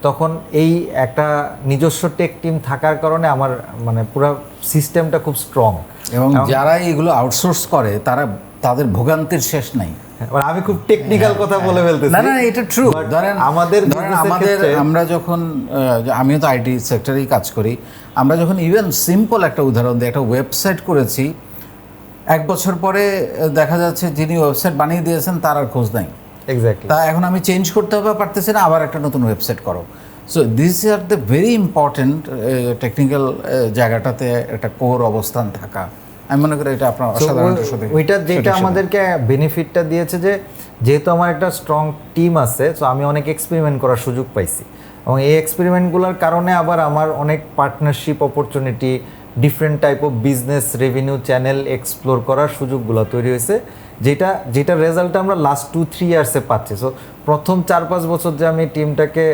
তখন এই একটা নিজস্ব টেক টিম থাকার কারণে আমার মানে পুরো সিস্টেমটা খুব স্ট্রং। এবং যারা এগুলো আউটসোর্স করে তাদের ভোগান্তির শেষ নাই। আমি খুব টেকনিক্যাল কথা বলে ফেলতেছি। না এটা ট্রু। ধরেন আমাদের আমরা যখন আমিও তো আইটি সেক্টরেই কাজ করি, আমরা যখন ইভেন সিম্পল একটা উদাহরণ দিই, একটা ওয়েবসাইট করেছি, 1 বছর পরে দেখা যাচ্ছে যিনি ওয়েবসাইট বানিয়ে দিয়েছেন তার আর খোঁজ নাই। এক্স্যাক্টলি। তা এখন আমি চেঞ্জ করতে হবে পারতেছি না, আবার একটা নতুন ওয়েবসাইট করো। So this are the very important technical জায়গাটাতে একটা কোর অবস্থান থাকা। আমি মনে করি এটা আপনার অসাধারণ। ওইটা যেটা আমাদেরকে বেনিফিটটা দিয়েছে যে যেহেতু আমার একটা স্ট্রং টিম আছে, সো আমি অনেক এক্সপেরিমেন্ট করার সুযোগ পাইছি, এবং এই এক্সপেরিমেন্টগুলোর কারণে আবার আমার অনেক partnership opportunity, different type of business revenue channel explore করার সুযোগগুলো তৈরি হয়েছে, যেটা রেজাল্ট আমরা লাস্ট 2-3 ইয়ার্সে পাচ্ছি। সো প্রথম 4-5 বছর যে আমি টিমটাকে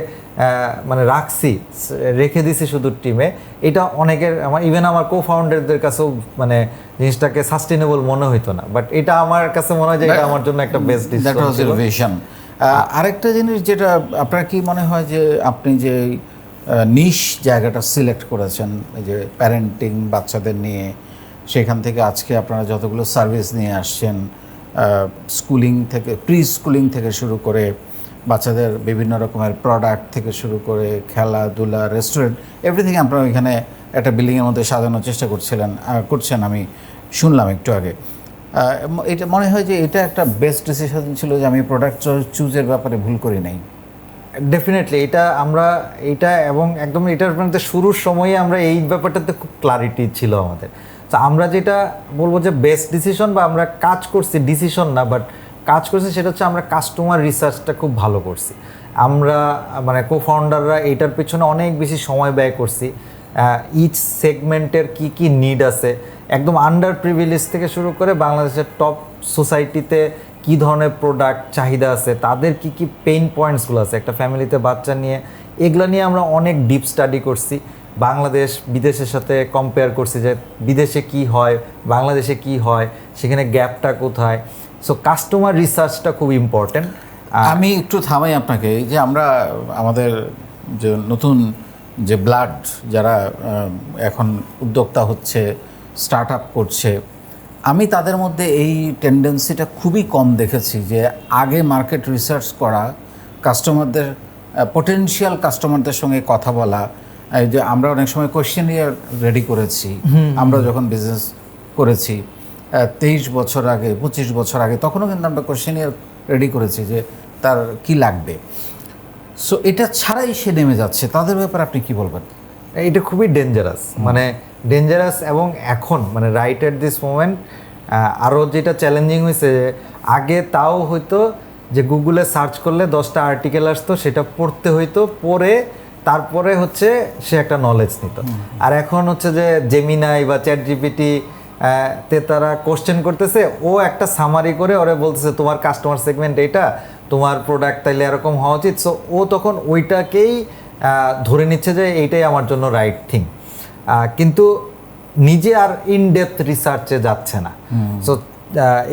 মানে রেখে দিছি শুধু টিমে, এটা অনেকের ইভেন আমার কো ফাউন্ডারদের কাছেও মানে জিনিসটাকে সাস্টেনেবল মনে হইতো না, বাট এটা আমার কাছে মনে হয় যে এটা আমার জন্য একটা বেস্ট ডিসিশন। আরেকটা জিনিস যেটা আপনার কি মনে হয় যে আপনি যে নিশ জায়গাটা সিলেক্ট করেছেন, এই যে প্যারেন্টিং বাচ্চাদের নিয়ে, সেখান থেকে আজকে আপনারা যতগুলো সার্ভিস নিয়ে আসছেন, স্কুলিং থেকে প্রি স্কুলিং থেকে শুরু করে বাচ্চাদের বিভিন্ন রকমের প্রোডাক্ট থেকে শুরু করে খেলাধুলা, রেস্টুরেন্ট, এভরিথিং আপনারা এখানে একটা বিল্ডিংয়ের মধ্যে সাজানোর চেষ্টা করছেন আমি শুনলাম একটু আগে। এটা মনে হয় যে এটা একটা বেস্ট ডিসিশন ছিল যে আমি প্রোডাক্ট চুজের ব্যাপারে ভুল করি নাই। ডেফিনেটলি এটা এবং একদম এটার মধ্যে শুরুর সময়ে আমরা এই ব্যাপারটাতে খুব ক্লারিটি ছিল আমাদের। তো আমরা যেটা বলবো যে বেস্ট ডিসিশন বা আমরা কাজ করছি, ডিসিশন না বাট কাজ করছি, সেটা হচ্ছে আমরা কাস্টমার রিসার্চটা খুব ভালো করছি। আমরা মানে কো ফাউন্ডাররা এটার পেছনে অনেক বেশি সময় ব্যয় করছি। ইচ সেগমেন্টের কি নিড আছে, একদম আন্ডার প্রিভিলেজ থেকে শুরু করে বাংলাদেশের টপ সোসাইটিতে কী ধরনের প্রোডাক্ট চাহিদা আছে, তাদের কি পেইন পয়েন্টসগুলো আছে একটা ফ্যামিলিতে বাচ্চা নিয়ে, এগুলো নিয়ে আমরা অনেক ডিপ স্টাডি করছি। বাংলাদেশ বিদেশের সাথে কম্পেয়ার করছি যে বিদেশে কি হয়, বাংলাদেশে কি হয়, সেখানে গ্যাপটা কোথায়। সো কাস্টমার রিসার্চটা খুব ইম্পর্টেন্ট। আমি একটু থামাই আপনাকে, এই যে আমরা আমাদের যে নতুন যে ব্লাড যারা এখন উদ্যোক্তা হচ্ছে, স্টার্ট আপ করছে, আমি তাদের মধ্যে এই টেন্ডেন্সিটা খুবই কম দেখেছি যে আগে মার্কেট রিসার্চ করা, কাস্টমারদের পটেনশিয়াল কাস্টমারদের সঙ্গে কথা বলা। এই যে আমরা অনেক সময় কোয়েশ্চেনিয়ার রেডি করেছি, আমরা যখন বিজনেস করেছি 23 বছর আগে, 25 বছর আগে, তখনও কিন্তু আমরা কোয়েশ্চেনিয়ার রেডি করেছি যে তার কি লাগবে। সো এটা ছাড়াই সে নেমে যাচ্ছে, তাদের ব্যাপারে আপনি কি বলবেন? এটা খুবই ডেঞ্জারাস এবং এখন মানে রাইট অ্যাট দিস মোমেন্ট আরও যেটা চ্যালেঞ্জিং হয়েছে, আগে তাও হয়তো যে গুগলে সার্চ করলে 10টা আর্টিকেল আসতো, সেটা পড়তে হইতো, পড়ে তারপরে হচ্ছে সে একটা নলেজ নিত। আর এখন হচ্ছে যে জেমিনাই বা চ্যাট জিপিটি তে তারা কোশ্চেন করতেছে, ও একটা সামারি করে ওরে বলতেছে তোমার কাস্টমার সেগমেন্ট এইটা, তোমার প্রোডাক্ট তাইলে এরকম হওয়া উচিত। সো ও তখন ওইটাকেই ধরে নিচ্ছে যে এইটাই আমার জন্য রাইট থিং, কিন্তু নিজে আর ইনডেপথ রিসার্চে যাচ্ছে না। সো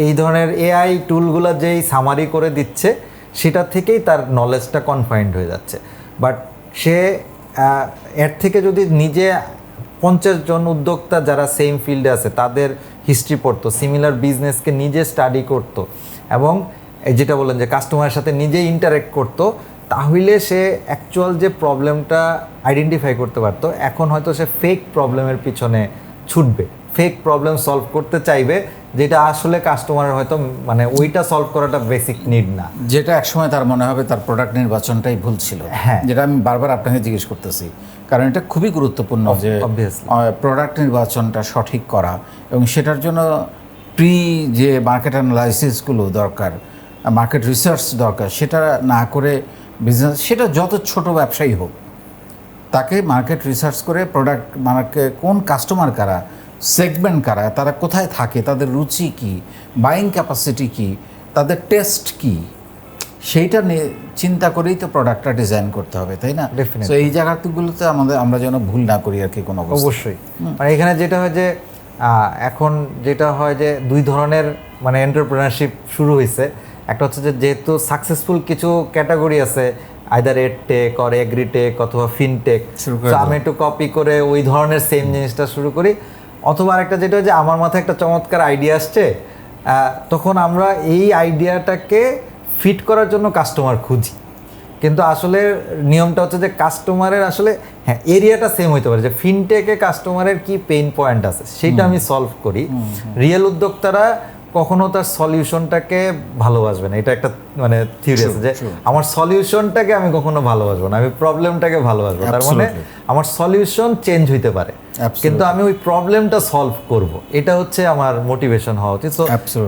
এই ধরনের এআই টুলগুলো যেই সামারি করে দিচ্ছে, সেটা থেকেই তার নলেজটা কনফাইন্ড হয়ে যাচ্ছে। বাট সে এর থেকে যদি নিজে 50 জন উদ্যোক্তা যারা সেম ফিল্ডে আছে তাদের হিস্ট্রি পড়তো, সিমিলার বিজনেসকে নিজে স্টাডি করতো, এবং যেটা বললেন যে কাস্টমারের সাথে নিজেই ইন্টারেক্ট করতো, তাহলে সে অ্যাকচুয়াল যে প্রবলেমটা আইডেন্টিফাই করতে পারতো। এখন হয়তো সে ফেক প্রবলেমের পিছনে ছুটবে, ফেক প্রবলেম সলভ করতে চাইবে, যেটা আসলে কাস্টমারের হয়তো মানে ওইটা সলভ করাটা বেসিক নিড না, যেটা একসময় তার মনে হবে তার প্রোডাক্ট নির্বাচনটাই ভুল ছিল। হ্যাঁ, যেটা আমি বারবার আপনাকে জিজ্ঞেস করতেছি, কারণ এটা খুবই গুরুত্বপূর্ণ যে প্রোডাক্ট নির্বাচনটা সঠিক করা, এবং সেটার জন্য যে মার্কেট অ্যানালাইসিসগুলো দরকার, মার্কেট রিসার্চ দরকার, সেটা না করে বিজনেস, সেটা যত ছোট ব্যবসায়ী হোক, তাকে মার্কেট রিসার্চ করে প্রোডাক্ট মার্কেট কোন কাস্টমার কারা, সেগমেন্ট কারা, তারা কোথায় থাকে, তাদের রুচি কী, বাইং ক্যাপাসিটি কী, তাদের টেস্ট কী, সেইটা নিয়ে চিন্তা করেই তো প্রোডাক্টটা ডিজাইন করতে হবে, তাই না? তো এই জায়গাগুলোতে আমরা যেন ভুল না করি আর কি কোনো অবস্থা। অবশ্যই। মানে এখানে যেটা হয় যে এখন যেটা হয় যে দুই ধরনের মানে এন্টারপ্রেনারশিপ শুরু হয়েছে। একটা হচ্ছে যে যেহেতু সাকসেসফুল কিছু ক্যাটাগরি আছে, আইদার এডটেক অর এগ্রিটেক অথবা ফিনটেক, তো আমি একটু কপি করে ওই ধরনের সেম জিনিসটা শুরু করি। অথবা আরেকটা যেটা যে আমার মাথায় একটা চমৎকার আইডিয়া আসছে, তখন আমরা এই আইডিয়াটাকে ফিট করার জন্য কাস্টমার খুঁজি। কিন্তু আসলে নিয়মটা হচ্ছে যে কাস্টমারের আসলে হ্যাঁ এরিয়াটা সেম হইতে পারে, যে ফিনটেকে কাস্টমারের কি পেইন পয়েন্ট আছে সেটা আমি সলভ করি। রিয়েল উদ্যোক্তারা কখনো তার সলিউশনটাকে ভালোবাসবে না, এটা একটা মানে থিওরি আছে যে আমার সলিউশনটাকে আমি কখনো ভালোবাসবো না, আমি প্রবলেমটাকে ভালোবাসবো। তার মানে আমার সলিউশন চেঞ্জ হইতে পারে কিন্তু আমি ওই প্রবলেমটা সলভ করব, এটা হচ্ছে আমার মোটিভেশন হওয়া উচিত। সো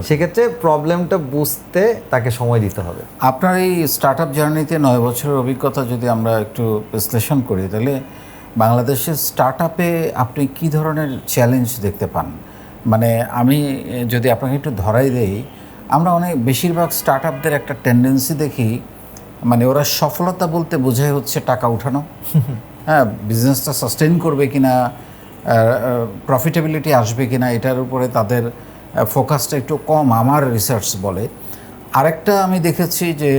সেক্ষেত্রে প্রবলেমটা বুঝতে তাকে সময় দিতে হবে। আপনার এই স্টার্ট আপ জার্নিতে 9 বছরের অভিজ্ঞতা যদি আমরা একটু বিশ্লেষণ করি, তাহলে বাংলাদেশের স্টার্ট আপে আপনি কী ধরনের চ্যালেঞ্জ দেখতে পান? মানে আমি যদি আপনাকে একটু ধরাই দেই, আমরা বেশিরভাগ স্টার্ট আপদের একটা টেন্ডেন্সি দেখি, মানে ওরা সফলতা বলতে বোঝায় হচ্ছে টাকা উঠানো, হ্যাঁ, বিজনেসটা সাস্টেইন করবে কিনা, প্রফিটেবিলিটি আসবে কিনা, এটার উপরে তাদের ফোকাসটা একটু কম আমার রিসার্চ বলে। আরেকটা আমি দেখেছি যে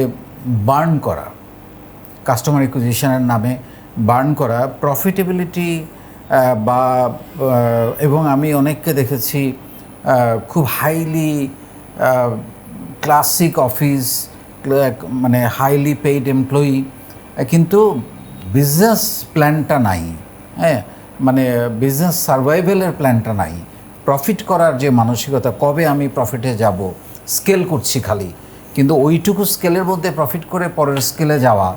বার্ন করা, কাস্টমার অ্যাকুইজিশনের নামে বার্ন করা, প্রফিটেবিলিটি বা এবং আমি অনেককে দেখেছি খুব হাইলি ক্লাসিক অফিস, মানে হাইলি পেইড এমপ্লয়ি, কিন্তু বিজনেস প্ল্যানটা নাই, হ্যাঁ, মানে বিজনেস সার্ভাইভেলের প্ল্যানটা নাই, প্রফিট করার যে মানসিকতা, কবে আমি প্রফিটে যাব, স্কেল করছি খালি, কিন্তু ওইটুকু স্কেলের মধ্যে প্রফিট করে পরের স্কেলে যাওয়া,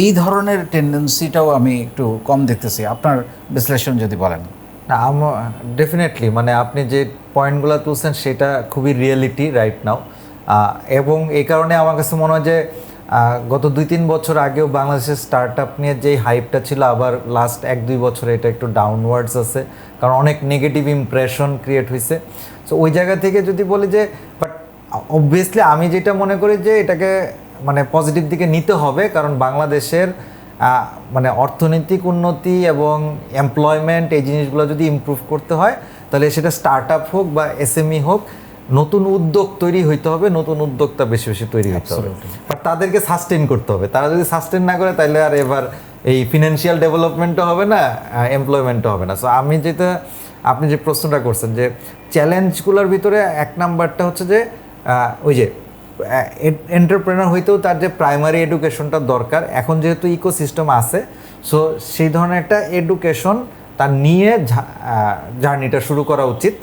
এই ধরনের টেন্ডেন্সিটাও আমি একটু কম দেখতেছি। আপনার বিশ্লেষণ যদি বলেন। না, ডেফিনেটলি মানে আপনি যে পয়েন্টগুলো তুলছেন সেটা খুবই রিয়েলিটি রাইট নাও, এবং এই কারণে আমার কাছে মনে হয় যে গত 2-3 বছর আগেও বাংলাদেশের স্টার্ট আপ নিয়ে যেই হাইপটা ছিল, আবার লাস্ট 1-2 বছরে এটা একটু ডাউনওয়ার্ডস আছে, কারণ অনেক নেগেটিভ ইমপ্রেশন ক্রিয়েট হয়েছে। সো ওই জায়গা থেকে যদি বলি যে, বাট অবভিয়াসলি আমি যেটা মনে করি যে এটাকে মানে পজিটিভ দিকে নিতে হবে, কারণ বাংলাদেশের মানে অর্থনৈতিক উন্নতি এবং এমপ্লয়মেন্ট এই জিনিসগুলো যদি ইমপ্রুভ করতে হয়, তাহলে সেটা স্টার্ট আপ হোক বা এসএমই হোক, নতুন উদ্যোগ তৈরি হইতে হবে, নতুন উদ্যোক্তা বেশি বেশি তৈরি হতে হবে, বাট তাদেরকে সাস্টেন করতে হবে। তারা যদি সাস্টেন না করে তাহলে আর এবার এই ফিনান্সিয়াল ডেভেলপমেন্টও হবে না, এমপ্লয়মেন্টও হবে না। সো আমি যেটা, আপনি যে প্রশ্নটা করছেন যে চ্যালেঞ্জগুলোর ভিতরে 1 নাম্বারটা হচ্ছে যে ওই যে এন্টারপ্রেনার হইতেও তার যে প্রাইমারি এডুকেশনটা দরকার, এখন যেহেতু ইকোসিস্টেম আছে, সো সেই ধরনের একটা এডুকেশন তার নিয়ে জার্নিটা শুরু করা উচিত।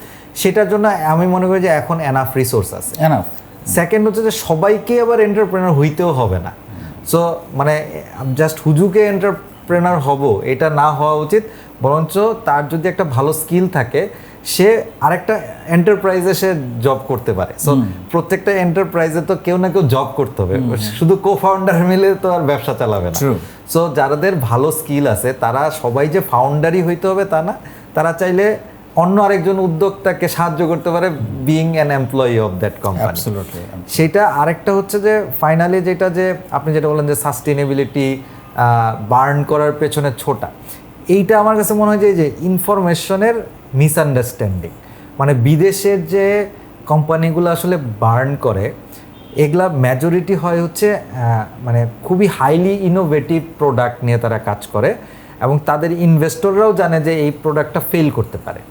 সেটার জন্য আমি মনে করি যে এখন এনাফ রিসোর্স আছে। সেকেন্ড হচ্ছে যে সবাইকে আবার এন্টারপ্রেনার হইতেও হবে না। সো মানে জাস্ট হুজুকে এন্টারপ্রেনার হব এটা না হওয়া উচিত, বরঞ্চ তার যদি একটা ভালো স্কিল থাকে, সে আরেকটা এন্টারপ্রাইজে সে জব করতে পারে। সো প্রত্যেকটা এন্টারপ্রাইজে তো কেউ না কেউ জব করতে হবে, শুধু কো ফাউন্ডার মিলে তো আর ব্যবসা চালাবে না। সো যাদের ভালো স্কিল আছে তারা সবাই যে ফাউন্ডারই হইতে হবে তা না, তারা চাইলে অন্য আরেকজন উদ্যোক্তাকে সাহায্য করতে পারে being an employee of that company. সেটা আরেকটা হচ্ছে যে ফাইনালি যেটা যে আপনি যেটা বললেন যে সাস্টেনেবিলিটি, বার্ন করার পেছনে ছোটা, এইটা আমার কাছে মনে হয় যে ইনফরমেশনের মিসআন্ডারস্ট্যান্ডিং। মানে বিদেশের যে কোম্পানিগুলো আসলে বার্ন করে, এগুলা মেজরিটি হয় হচ্ছে মানে খুবই হাইলি ইনোভেটিভ প্রোডাক্ট নিয়ে তারা কাজ করে, এবং তাদের ইনভেস্টররাও জানে যে এই প্রোডাক্টটা ফেল করতে পারে।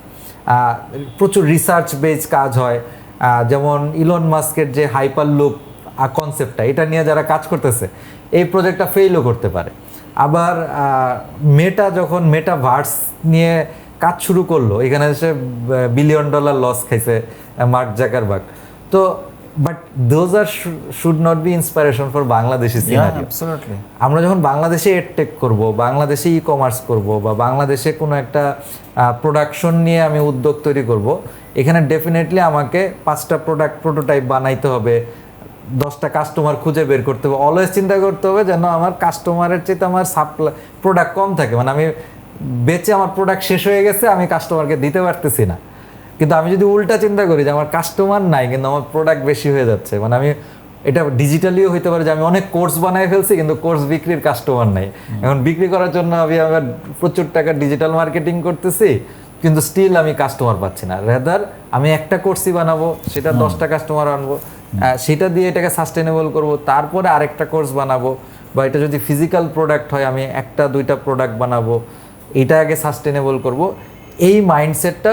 প্রচুর রিসার্চ বেস কাজ হয়, যেমন ইলন মাস্কের যে হাইপারলুপ কনসেপ্টটা, এটা নিয়ে যারা কাজ করতেছে এই প্রজেক্টটা ফেলও করতে পারে। আবার মেটা যখন মেটাভার্স নিয়ে কাজ শুরু করলো, এখানে সে $1 বিলিয়ন লস খাইছে মার্ক জাকারবার্গ। তো but those are should not be inspiration for Bangladeshi scenario. আমরা যখন বাংলাদেশে এডটেক করব, বাংলাদেশে ই কমার্স করব, বা বাংলাদেশে কোনো একটা প্রোডাকশন নিয়ে আমি উদ্যোগ তৈরি করব, এখানে ডেফিনেটলি আমাকে 5টা প্রোডাক্ট প্রোটোটাইপ বানাইতে হবে, 10টা কাস্টমার খুঁজে বের করতে হবে। অলওয়েজ চিন্তা করতে হবে যেন আমার কাস্টমারের চাইতে আমার সাপ্লাই প্রোডাক্ট কম থাকে, মানে আমি বেচে আমার প্রোডাক্ট শেষ হয়ে গেছে, আমি কাস্টমারকে দিতে পারতেছি না। কিন্তু আমি যদি উল্টা চিন্তা করি যে আমার কাস্টমার নাই কিন্তু আমার প্রোডাক্ট বেশি হয়ে যাচ্ছে, মানে আমি এটা ডিজিটালিও হইতে পারে যে আমি অনেক কোর্স বানাই ফেলছি কিন্তু কোর্স বিক্রির কাস্টমার নাই, এখন বিক্রি করার জন্য আমি আবার প্রচুর টাকা ডিজিটাল মার্কেটিং করতেছি কিন্তু স্টিল আমি কাস্টমার পাচ্ছি না। রেদার আমি একটা কোর্সই বানাবো, সেটা 10টা কাস্টমার আনবো, সেটা দিয়ে এটাকে সাস্টেনেবল করব, তারপরে আরেকটা কোর্স বানাবো, বা এটা যদি ফিজিক্যাল প্রোডাক্ট হয় আমি একটা দুইটা প্রোডাক্ট বানাবো, এটা আগে সাস্টেনেবল করব। এই মাইন্ডসেটটা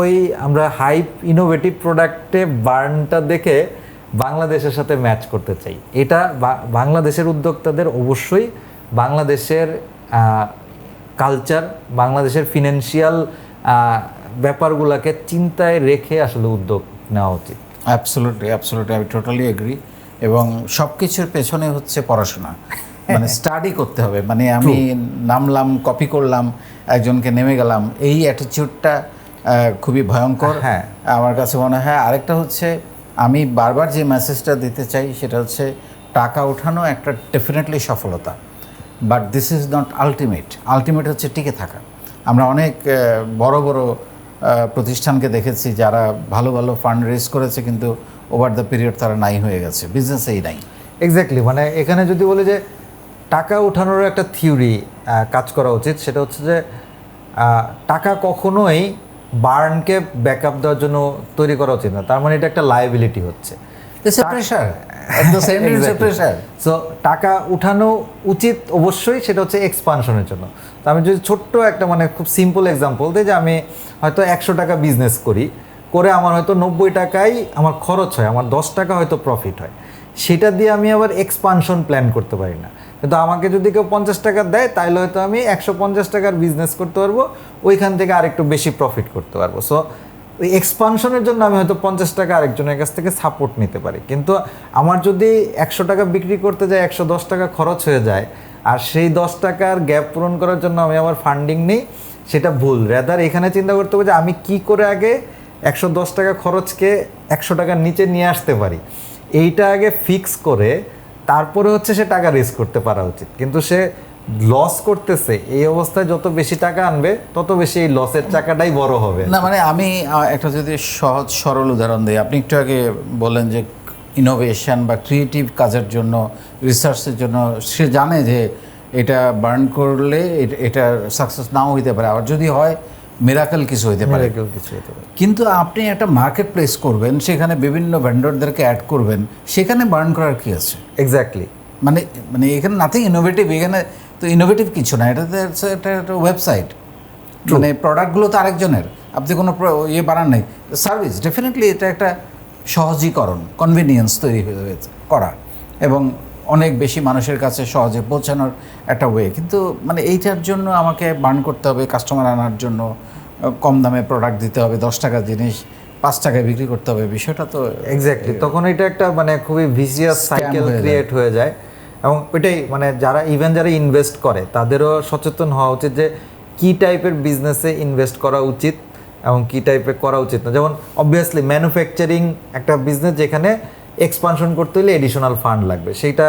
ওই আমরা হাইপ ইনোভেটিভ প্রোডাক্টে বার্নটা দেখে বাংলাদেশের সাথে ম্যাচ করতে চাই। এটা বাংলাদেশের উদ্যোক্তাদের অবশ্যই বাংলাদেশের কালচার, বাংলাদেশের ফিনান্সিয়াল ব্যাপারগুলোকে চিন্তায় রেখে আসলে উদ্যোগ নেওয়া উচিত। অ্যাবসলিউটলি আমি টোটালি এগ্রি। এবং সব কিছুর পেছনে হচ্ছে পড়াশোনা, মানে স্টাডি করতে হবে। মানে আমি নামলাম, কপি করলাম, একজনকে নেমে গেলাম, এই অ্যাটিটিউডটা খুবই ভয়ঙ্কর। হ্যাঁ, আমার কাছে মনে হয়। আরেকটা হচ্ছে আমি বারবার যে মেসেজটা দিতে চাই সেটা হচ্ছে টাকা ওঠানো একটা ডেফিনেটলি সফলতা, but this is not ultimate হচ্ছে টিকে থাকা। আমরা অনেক বড় বড় প্রতিষ্ঠানকে দেখেছি যারা ভালো ভালো ফান্ড রেজ করেছে, কিন্তু ওভার দ্য পিরিয়ড তারা নাই হয়ে গেছে, বিজনেসেই নাই। এক্স্যাক্টলি। মানে এখানে যদি বলি যে টাকা ওঠানোর একটা থিওরি কাজ করা উচিত, সেটা হচ্ছে যে টাকা কখনোই বার্নকে ব্যাকআপ দেওয়ার জন্য তৈরি করা উচিত না। তার মানে এটা একটা লায়াবিলিটি হচ্ছে, সো টাকা উঠানো উচিত অবশ্যই, সেটা হচ্ছে এক্সপানশনের জন্য। তো আমি যদি ছোট্ট একটা মানে খুব সিম্পল এক্সাম্পল দিই, যে আমি হয়তো 100 টাকা বিজনেস করে আমার হয়তো 90 টাকাই আমার খরচ হয়, আমার 10 টাকা হয়তো প্রফিট হয়, সেটা দিয়ে আমি আবার এক্সপানশন প্ল্যান করতে পারি না। কিন্তু আমাকে যদি কেউ 50 টাকা দেয়, তাহলে হয়তো আমি 150 টাকার বিজনেস করতে পারবো, ওইখান থেকে আরেকটু বেশি প্রফিট করতে পারবো। সো ওই এক্সপানশনের জন্য আমি হয়তো 50 টাকা আরেকজনের কাছ থেকে সাপোর্ট নিতে পারি, কিন্তু আমার যদি 100 টাকা বিক্রি করতে যায় 110 টাকা খরচ হয়ে যায়, আর সেই 10 টাকার গ্যাপ পূরণ করার জন্য আমি আমার ফান্ডিং নিই, সেটা ভুল। রেদার এখানে চিন্তা করতে হবে যে আমি কি করে আগে 110 টাকা খরচকে 100 টাকার নিচে নিয়ে আসতে পারি, এইটা আগে ফিক্স করে তারপরে হচ্ছে সে টাকা রেজ করতে পারা উচিত। কিন্তু সে লস করতেছে, এই অবস্থায় যত বেশি টাকা আনবে তত বেশি এই লসের চাকাটাই বড় হবে। না মানে আমি একটা যদি সহজ সরল উদাহরণ দিই, আপনি একটু আগে বললেন যে ইনোভেশন বা ক্রিয়েটিভ কাজের জন্য, রিসার্চের জন্য সে জানে যে এটা বার্ন করলে এটা সাকসেস নাও হইতে পারে, আবার যদি হয় মিরাকেল কিছু হইতে পারে। কিন্তু আপনি একটা মার্কেট প্লেস করবেন, সেখানে বিভিন্ন ভেন্ডরদেরকে অ্যাড করবেন, সেখানে বার্ন করার কি আছে? এক্স্যাক্টলি। মানে মানে এখানে নাথিং ইনোভেটিভ, এখানে তো ইনোভেটিভ কিছু না, এটাতে একটা ওয়েবসাইট, মানে প্রোডাক্টগুলো তো আরেকজনের, আপনি কোনো ইয়ে বানান নাই, সার্ভিস। ডেফিনেটলি এটা একটা সহজীকরণ, কনভিনিয়েন্স তৈরি হয়েছে করা, এবং অনেক বেশি মানুষের কাছে সহজে পৌঁছানোর একটা ওয়ে। কিন্তু মানে এইটার জন্য আমাকে বার্ন করতে হবে, কাস্টমার আনার জন্য কম দামে প্রোডাক্ট দিতে হবে, 10 টাকার জিনিস 5 টাকায় বিক্রি করতে হবে, বিষয়টা তো এক্স্যাক্টলি। তখন এটা একটা মানে খুবই ভিসিয়াস সাইকেল ক্রিয়েট হয়ে যায়। এবং ওইটাই মানে যারা ইনভেস্ট করে তাদেরও সচেতন হওয়া উচিত যে কী টাইপের বিজনেসে ইনভেস্ট করা উচিত এবং কী টাইপের করা উচিত না। যেমন অবভিয়াসলি ম্যানুফ্যাকচারিং একটা বিজনেস, যেখানে এক্সপানশন করতে হলে এডিশনাল ফান্ড লাগবে, সেইটা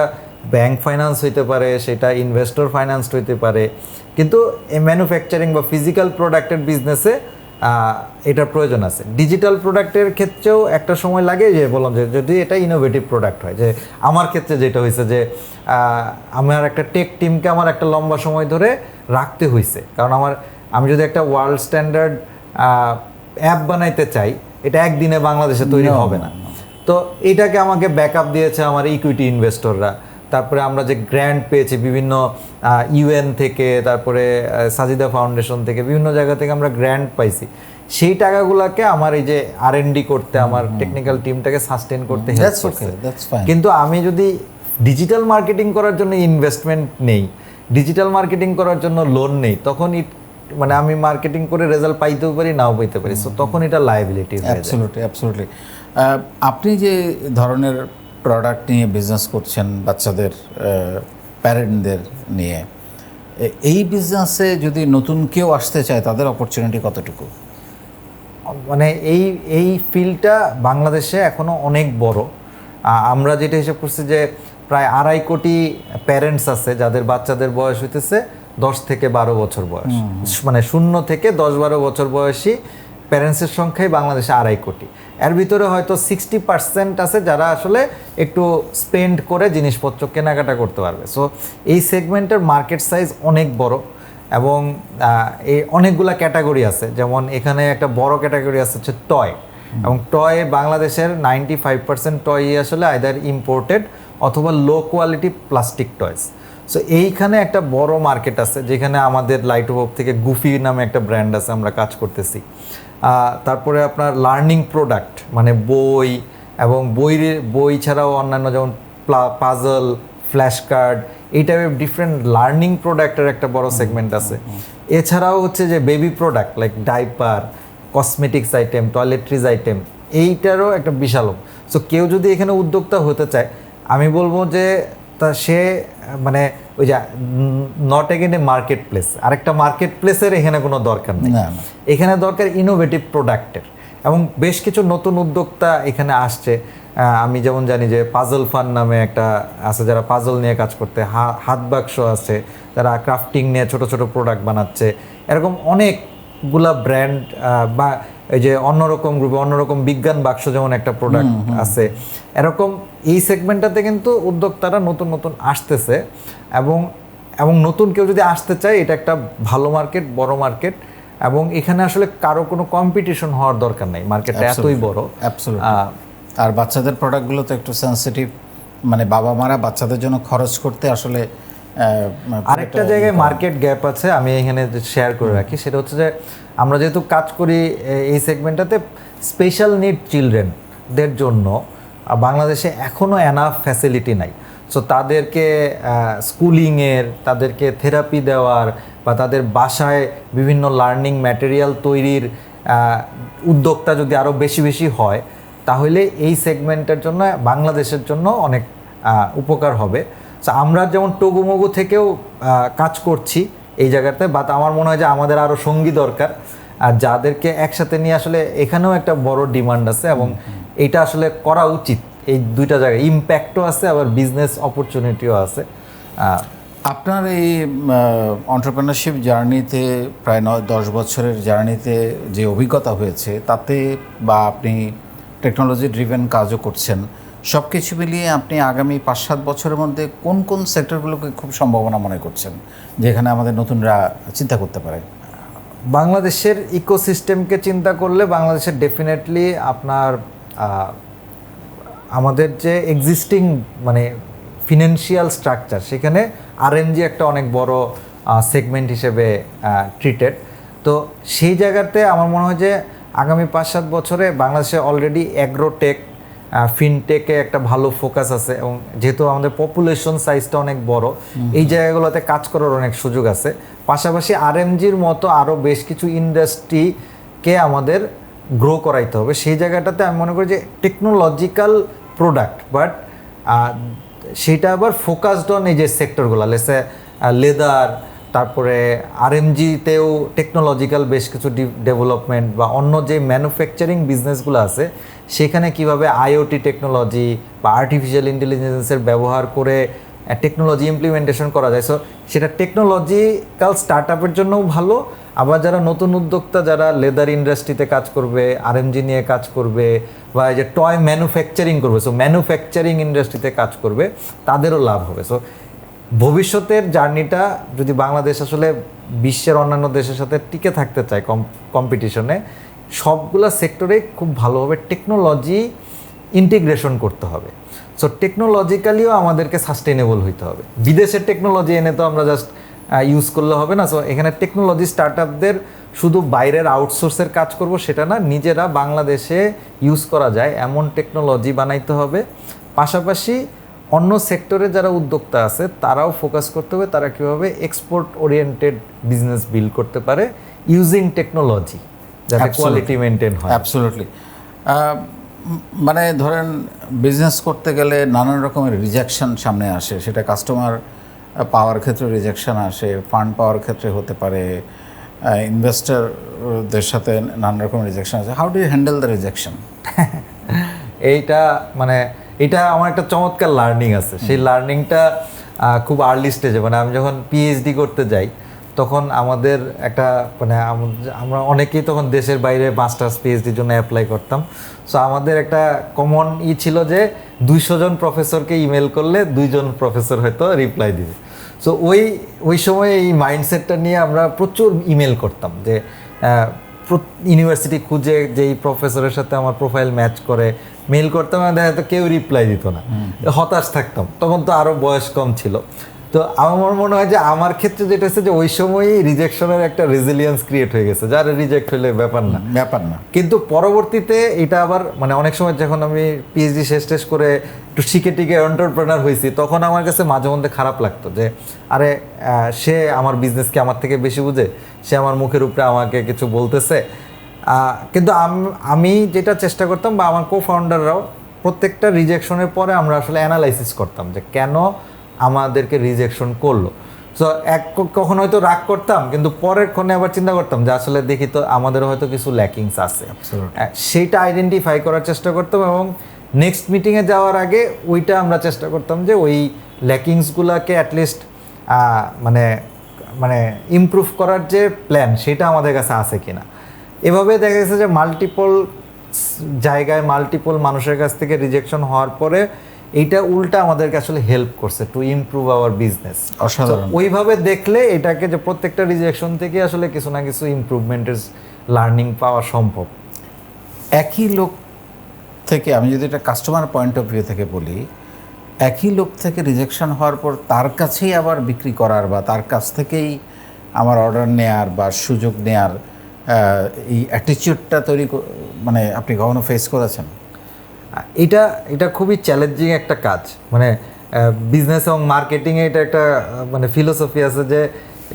ব্যাংক ফাইন্যান্স হইতে পারে, সেটা ইনভেস্টর ফাইন্যান্স হইতে পারে। কিন্তু এই ম্যানুফ্যাকচারিং বা ফিজিক্যাল প্রোডাক্টের বিজনেসে এটার প্রয়োজন আছে। ডিজিটাল প্রোডাক্টের ক্ষেত্রেও একটা সময় লাগে, যে বললাম যে যদি এটা ইনোভেটিভ প্রোডাক্ট হয়, যে আমার ক্ষেত্রে যেটা হয়েছে যে আমার একটা টেক টিমকে আমার একটা লম্বা সময় ধরে রাখতে হয়েছে, কারণ আমি যদি একটা ওয়ার্ল্ড স্ট্যান্ডার্ড অ্যাপ বানাইতে চাই, এটা একদিনে বাংলাদেশে তৈরি হবে না। তো এটাকে আমাকে ব্যাকআপ দিয়েছে আমার ইকুইটি ইনভেস্টররা। তারপরে আমরা যে গ্র্যান্ট পেয়েছি বিভিন্ন ইউএন থেকে, তারপরে সাজিদা ফাউন্ডেশন থেকে, বিভিন্ন জায়গা থেকে আমরা গ্র্যান্ট পাইছি। সেই টাকাগুলোকে আমার এই যে R&D করতে, আমার টেকনিক্যাল টিমটাকে সাস্টেন করতে হেল্প করছে। কিন্তু আমি যদি ডিজিটাল মার্কেটিং করার জন্য ইনভেস্টমেন্ট নেই, ডিজিটাল মার্কেটিং করার জন্য লোন নেই, তখন মানে আমি মার্কেটিং করে রেজাল্ট পাইতেও পারি, নাও পাইতে পারি। সো তখন এটা লায়াবিলিটি হয়ে যায়। অ্যাবসলিউটলি। আপনি যে ধরনের প্রোডাক্ট নিয়ে বিজনেস করছেন, বাচ্চাদের প্যারেন্টদের নিয়ে, এই বিজনেসে যদি নতুন কেউ আসতে চায়, তাদের অপরচুনিটি কতটুকু? মানে এই ফিল্ডটা বাংলাদেশে এখনও অনেক বড়। আমরা যেটা হিসাব করছি যে প্রায় 2.5 কোটি প্যারেন্টস আছে যাদের বাচ্চাদের বয়স হইতেছে 10 থেকে 12 বছর বয়স, মানে 0 থেকে 10-12 বছর বয়সী প্যারেন্টসের সংখ্যাই বাংলাদেশে 2.5 কোটি। এর ভিতরে হয়তো 60% আছে যারা আসলে একটু স্পেন্ড করে জিনিসপত্র কেনাকাটা করতে পারবে। সো এই সেগমেন্টের মার্কেট সাইজ অনেক বড়, এবং এই অনেকগুলা ক্যাটাগরি আছে। যেমন এখানে একটা বড় ক্যাটাগরি আছে হচ্ছে টয়। এবং টয় বাংলাদেশের 95% টয় আসলে আইদার ইম্পোর্টেড অথবা লো কোয়ালিটি প্লাস্টিক টয়স। সো এইখানে একটা বড় মার্কেট আছে, যেখানে আমাদের লাইট অফ থেকে গুফি নামে একটা ব্র্যান্ড আছে, আমরা কাজ করতেছি। তারপরে আপনার লার্নিং প্রোডাক্ট মানে বই, এবং বই ছাড়াও অন্যান্য যেমন পাজল, ফ্ল্যাশ কার্ড, এই টাইপের ডিফারেন্ট লার্নিং প্রোডাক্টের একটা বড় সেগমেন্ট আছে। এছাড়াও হচ্ছে যে baby product like diaper, cosmetics item, toiletries item, এইটারও একটা বিশাল। সো কেউ যদি এখানে উদ্যোক্তা হতে চায়, আমি বলবো যে সে মানে ওই যে not again a market place, আরেকটা মার্কেট প্লেসের এখানে কোনো দরকার নেই। এখানে দরকার ইনোভেটিভ প্রোডাক্টের, এবং বেশ কিছু নতুন উদ্যোক্তা এখানে আসছে। আমি যেমন জানি যে পাজল ফান নামে একটা আছে, যারা পাজল নিয়ে কাজ করতে, হাত বাক্স আছে, যারা ক্রাফটিং নিয়ে ছোট ছোট প্রোডাক্ট বানাচ্ছে, এরকম অনেকগুলা ব্র্যান্ড। বা এই যে অন্যরকম গ্রুপে অন্যরকম বিজ্ঞান বাক্স যেমন একটা প্রোডাক্ট আছে, এরকম এই সেগমেন্টটাতে কিন্তু উদ্যোক্তারা নতুন নতুন আসতেছে। এবং নতুন কেউ যদি আসতে চায়, এটা একটা ভালো মার্কেট, বড় মার্কেট, এবং এখানে আসলে কারো কোনো কম্পিটিশন হওয়ার দরকার নাই, মার্কেটটা এতই বড়। আর বাচ্চাদের প্রোডাক্টগুলো তো একটু সেন্সিটিভ, মানে বাবা মারা বাচ্চাদের জন্য খরচ করতে আসলে আরেকটা জায়গায় মার্কেট গ্যাপ আছে, আমি এখানে শেয়ার করে রাখি। সেটা হচ্ছে যে আমরা যেহেতু কাজ করি এই সেগমেন্টটাতে, স্পেশাল নিড চিলড্রেনদের জন্য বাংলাদেশে এখনও এনাফ ফ্যাসিলিটি নাই। সো তাদেরকে স্কুলিংয়ের, তাদেরকে থেরাপি দেওয়ার, বা তাদের বাসায় বিভিন্ন লার্নিং ম্যাটেরিয়াল তৈরির উদ্যোক্তা যদি আরও বেশি বেশি হয়, তাহলে এই সেগমেন্টের জন্য বাংলাদেশের জন্য অনেক উপকার হবে। সো আমরা যেমন টগুমগু থেকেও কাজ করছি এই জায়গাতে, বাট আমার মনে হয় যে আমাদের আরও সঙ্গী দরকার, আর যাদেরকে একসাথে নিয়ে আসলে এখানেও একটা বড় ডিমান্ড আছে, এবং এটা আসলে করা উচিত। এই দুইটা জায়গায় ইম্প্যাক্টও আছে, আবার বিজনেস অপরচুনিটিও আছে। আপনার এই এন্টারপ্রেনারশিপ জার্নিতে প্রায় 10 বছরের জার্নিতে যে অভিজ্ঞতা হয়েছে তাতে, বা আপনি টেকনোলজি ড্রিভেন কাজও করছেন, সব কিছু মিলিয়ে আপনি আগামী 5-7 বছরের মধ্যে কোন কোন সেক্টরগুলোকে খুব সম্ভাবনা মনে করছেন যেখানে আমাদের নতুনরা চিন্তা করতে পারে? বাংলাদেশের ইকোসিস্টেমকে চিন্তা করলে বাংলাদেশের ডেফিনেটলি আপনার আমাদের যে এক্সিস্টিং মানে ফিনান্সিয়াল স্ট্রাকচার, সেখানে আরএনজি একটা অনেক বড় সেগমেন্ট হিসেবে ট্রিটেড। তো সেই জায়গাতে আমার মনে হয় যে আগামী 5-7 বছরে বাংলাদেশে অলরেডি অ্যাগ্রোটেক, ফিনটেকে একটা ভালো ফোকাস আছে, এবং যেহেতু আমাদের পপুলেশন সাইজটা অনেক বড়, এই জায়গাগুলোতে কাজ করার অনেক সুযোগ আছে। পাশাপাশি আরএমজির মতো আরও বেশ কিছু ইন্ডাস্ট্রিকে আমাদের গ্রো করাইতে হবে। সেই জায়গাটাতে আমি মনে করি যে টেকনোলজিক্যাল প্রোডাক্ট, বাট সেটা আবার ফোকাসড অন এই যে সেক্টরগুলো, লেসে লেদার, তারপরে আরএমজিতেও টেকনোলজিক্যাল বেশ কিছু ডেভেলপমেন্ট, বা অন্য যে ম্যানুফ্যাকচারিং বিজনেসগুলো আছে সেখানে কিভাবে আইওটি টেকনোলজি বা আর্টিফিশিয়াল ইন্টেলিজেন্সের ব্যবহার করে টেকনোলজি ইমপ্লিমেন্টেশন করা যায়। সো সেটা টেকনোলজিক্যাল স্টার্ট আপের জন্যও ভালো, আবার যারা নতুন উদ্যোক্তা, যারা লেদার ইন্ডাস্ট্রিতে কাজ করবে, আরএমজি নিয়ে কাজ করবে, বা এই যে টয় ম্যানুফ্যাকচারিং করবে, সো ম্যানুফ্যাকচারিং ইন্ডাস্ট্রিতে কাজ করবে, তাদেরও লাভ হবে। সো ভবিষ্যতের জার্নিটা যদি বাংলাদেশ আসলে বিশ্বের অন্যান্য দেশের সাথে টিকে থাকতে চায় কম্পিটিশনে, সবগুলো সেক্টরে খুব ভালোভাবে টেকনোলজি ইন্টিগ্রেশন করতে হবে। সো টেকনোলজিক্যালিও আমাদেরকে সাস্টেনেবল হইতে হবে। বিদেশের টেকনোলজি এনে তো আমরা জাস্ট ইউজ করলে হবে না। সো এখানে টেকনোলজি স্টার্টআপদের শুধু বাইরের আউটসোর্সের কাজ করব সেটা না, নিজেরা বাংলাদেশে ইউজ করা যায় এমন টেকনোলজি বানাইতে হবে। পাশাপাশি অন্য সেক্টরে যারা উদ্যোক্তা আছে তারাও ফোকাস করতে হবে তারা কীভাবে এক্সপোর্ট ওরিয়েন্টেড বিজনেস বিল্ড করতে পারে ইউজিং টেকনোলজি, যাতে কোয়ালিটি মেনটেন হয়। অ্যাবসলিউটলি। মানে ধরেন বিজনেস করতে গেলে নানান রকমের রিজেকশন সামনে আসে, সেটা কাস্টমার পাওয়ার ক্ষেত্রে রিজেকশন আসে, ফান্ড পাওয়ার ক্ষেত্রে হতে পারে, ইনভেস্টরদের সাথে নানান রকমের রিজেকশন আছে। How do you handle the rejection? এটা আমার একটা চমৎকার লার্নিং আছে। সেই লার্নিংটা খুব আর্লি স্টেজে, মানে আমি যখন পিএইচডি করতে যাই তখন আমাদের একটা আমরা অনেকেই তখন দেশের বাইরে মাস্টার্স পিএইচডির জন্য অ্যাপ্লাই করতাম। সো আমাদের একটা কমন ছিল যে 200 জন প্রফেসরকে ইমেল করলে 2 জন প্রফেসর হয়তো রিপ্লাই দিবে। সো ওই সময় এই মাইন্ডসেটটা নিয়ে আমরা প্রচুর ইমেল করতাম, যে ইউনিভার্সিটি খুঁজে যেই প্রফেসরের সাথে আমার প্রোফাইল ম্যাচ করে মেল করতাম, দেখা যেত কেউ রিপ্লাই দিত না, হতাশ থাকতাম। তখন তো আরও বয়স কম ছিল। তো আমার মনে হয় যে আমার ক্ষেত্রে যেটা হচ্ছে যে ওই সময়ই রিজেকশনের একটা রেজিলিয়েন্স ক্রিয়েট হয়ে গেছে, যার রিজেক্ট হলে ব্যাপার না। কিন্তু পরবর্তীতে এটা আবার মানে অনেক সময় যখন আমি পিএইচডি শেষ করে একটু শিখে টিকে এন্টারপ্রেনার হয়েছি, তখন আমার কাছে মাঝে মধ্যে খারাপ লাগতো যে আরে সে আমার বিজনেসকে আমার থেকে বেশি বুঝে, সে আমার মুখের উপরে আমাকে কিছু বলতেছে। কিন্তু আমি যেটা চেষ্টা করতাম বা আমার কো ফাউন্ডাররাও, প্রত্যেকটা রিজেকশনের পরে আমরা আসলে অ্যানালাইসিস করতাম যে কেন আমাদেরকে রিজেকশন করলো। সো কখন হয়তো রাগ করতাম, কিন্তু পরের ক্ষণে আবার চিন্তা করতাম যে আসলে দেখি তো আমাদের হয়তো কিছু ল্যাকিংস আছে, সেইটা আইডেন্টিফাই করার চেষ্টা করতাম এবং নেক্সট মিটিংয়ে যাওয়ার আগে ওইটা আমরা চেষ্টা করতাম যে ওই ল্যাকিংসগুলোকে অ্যাটলিস্ট মানে মানে ইমপ্রুভ করার যে প্ল্যান সেটা আমাদের কাছে আছে কিনা। এভাবে দেখা গেছে যে মাল্টিপল জায়গায় মাল্টিপল মানুষের কাছ থেকে রিজেকশন হওয়ার পরে এইটা উল্টা আমাদেরকে আসলে হেল্প করছে টু ইমপ্রুভ আওয়ার বিজনেস। অসাধারণ। ওইভাবে দেখলে এটাকে যে প্রত্যেকটা রিজেকশন থেকে আসলে কিছু না কিছু ইমপ্রুভমেন্টের লার্নিং পাওয়া সম্ভব। একই লোক থেকে, আমি যদি এটা কাস্টমার পয়েন্ট অফ ভিউ থেকে বলি, একই লোক থেকে রিজেকশন হওয়ার পর তার কাছেই আবার বিক্রি করার বা তার কাছ থেকেই আমার অর্ডার নেয়ার বা সুযোগ নেয়ার এই অ্যাটিটিউডটা মানে আপনি কখনো ফেস করেছেন? এটা খুবই চ্যালেঞ্জিং একটা কাজ। মানে বিজনেস এবং মার্কেটিংয়ে এটা একটা মানে ফিলোসফি আছে যে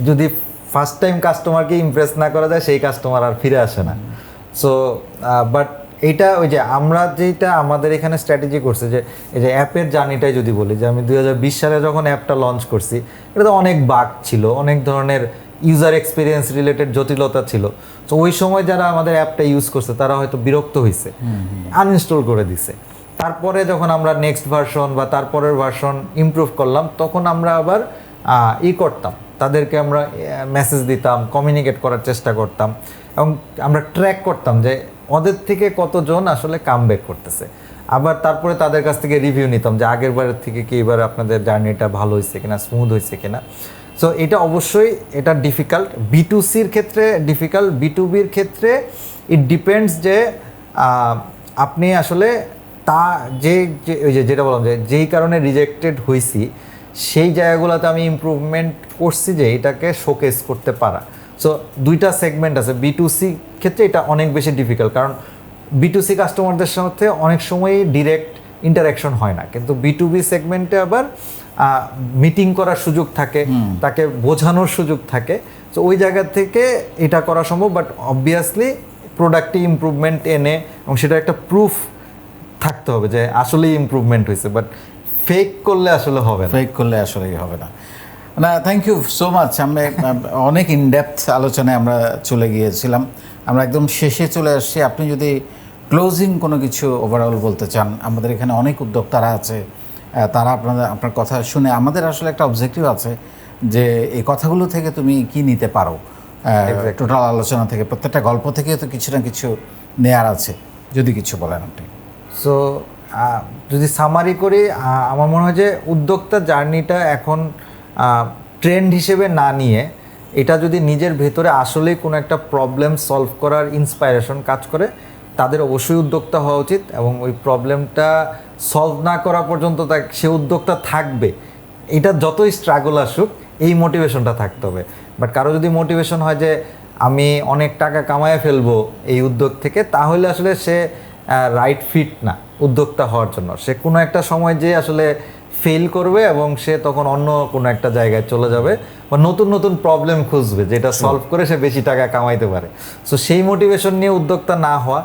যদি ফার্স্ট টাইম কাস্টমারকে ইমপ্রেস না করা যায়, সেই কাস্টমার আর ফিরে আসে না। সো বাট এইটা ওই যে আমরা যেটা আমাদের এখানে স্ট্র্যাটেজি করছে যে এই যে অ্যাপের জার্নিটাই যদি বলি, যে আমি 2020 সালে যখন অ্যাপটা লঞ্চ করছি, এটা তো অনেক বাগ ছিল, অনেক ধরনের ইউজার এক্সপিরিয়েন্স রিলেটেড জটিলতা ছিল। তো ওই সময় যারা আমাদের অ্যাপটা ইউজ করছে তারা হয়তো বিরক্ত হয়েছে, আনইনস্টল করে দিছে। তারপরে যখন আমরা নেক্সট ভার্সন বা তারপরের ভার্সন ইমপ্রুভ করলাম, তখন আমরা আবার করতাম, তাদেরকে আমরা মেসেজ দিতাম, কমিউনিকেট করার চেষ্টা করতাম এবং আমরা ট্র্যাক করতাম যে ওদের থেকে কতজন আসলে কামব্যাক করতেছে। আবার তারপরে তাদের কাছ থেকে রিভিউ নিতাম যে আগের বারের থেকে কি এবার আপনাদের জার্নিটা ভালো হয়েছে কিনা, স্মুথ হয়েছে কিনা। সো এটা অবশ্যই এটা ডিফিকাল্ট, B2Cর ক্ষেত্রে ডিফিকাল্ট, B2Bর ক্ষেত্রে ইট ডিপেন্ডস যে আপনি আসলে যেটা বললাম যে যেই কারণে রিজেক্টেড হয়েছি সেই জায়গাগুলোতে আমি ইমপ্রুভমেন্ট করছি যে এটাকে শোকেস করতে পারা। সো দুইটা সেগমেন্ট আছে। B2C ক্ষেত্রে এটা অনেক বেশি ডিফিকাল্ট, কারণ B2C কাস্টমারদের সাথে অনেক সময়ই ডিরেক্ট ইন্টারাকশন হয় না, কিন্তু B2B সেগমেন্টে আবার মিটিং করার সুযোগ থাকে, তাকে বোঝানোর সুযোগ থাকে। তো ওই জায়গা থেকে এটা করা সম্ভব, বাট অবভিয়াসলি প্রোডাক্টে ইমপ্রুভমেন্ট এনে এবং সেটা একটা প্রুফ থাকতে হবে যে আসলেই ইমপ্রুভমেন্ট হয়েছে। বাট ফেক করলে আসলে হবে না, না। Thank you so much. আমরা অনেক ইনডেপথ আলোচনায় আমরা চলে গিয়েছিলাম, আমরা একদম শেষে চলে আসছি। আপনি যদি ক্লোজিং কোনো কিছু ওভারঅল বলতে চান, আমাদের এখানে অনেক উদ্যোক্তারা আছে, তারা আপনার কথা শুনে আমাদের আসলে একটা অবজেক্টিভ আছে যে এই কথাগুলো থেকে তুমি কি নিতে পারো, টোটাল আলোচনা থেকে, প্রত্যেকটা গল্প থেকে তো কিছু না কিছু নেয়ার আছে, যদি কিছু বলেন আপনি। সো যদি সামারি করি, আমার মনে হয় যে উদ্যোক্তা জার্নিটা এখন ট্রেন্ড হিসেবে না নিয়ে, এটা যদি নিজের ভেতরে আসলেই কোনো একটা প্রবলেম সলভ করার ইন্সপাইরেশন কাজ করে, তাদের অবশ্যই উদ্যোক্তা হওয়া উচিত। এবং ওই প্রবলেমটা সলভ না করা পর্যন্ত সে উদ্যোক্তা থাকবে, এটা যতই স্ট্রাগল আসুক এই মোটিভেশনটা থাকতে হবে। বাট কারো যদি মোটিভেশন হয় যে আমি অনেক টাকা কামায় ফেলবো এই উদ্যোগ থেকে, তাহলে আসলে সে রাইট ফিট না উদ্যোক্তা হওয়ার জন্য। সে কোনো একটা সময় যে আসলে ফেল করবে এবং সে তখন অন্য কোনো একটা জায়গায় চলে যাবে বা নতুন নতুন প্রবলেম খুঁজবে যেটা সলভ করে সে বেশি টাকা কামাইতে পারে। সো সেই মোটিভেশন নিয়ে উদ্যোক্তা না হওয়া,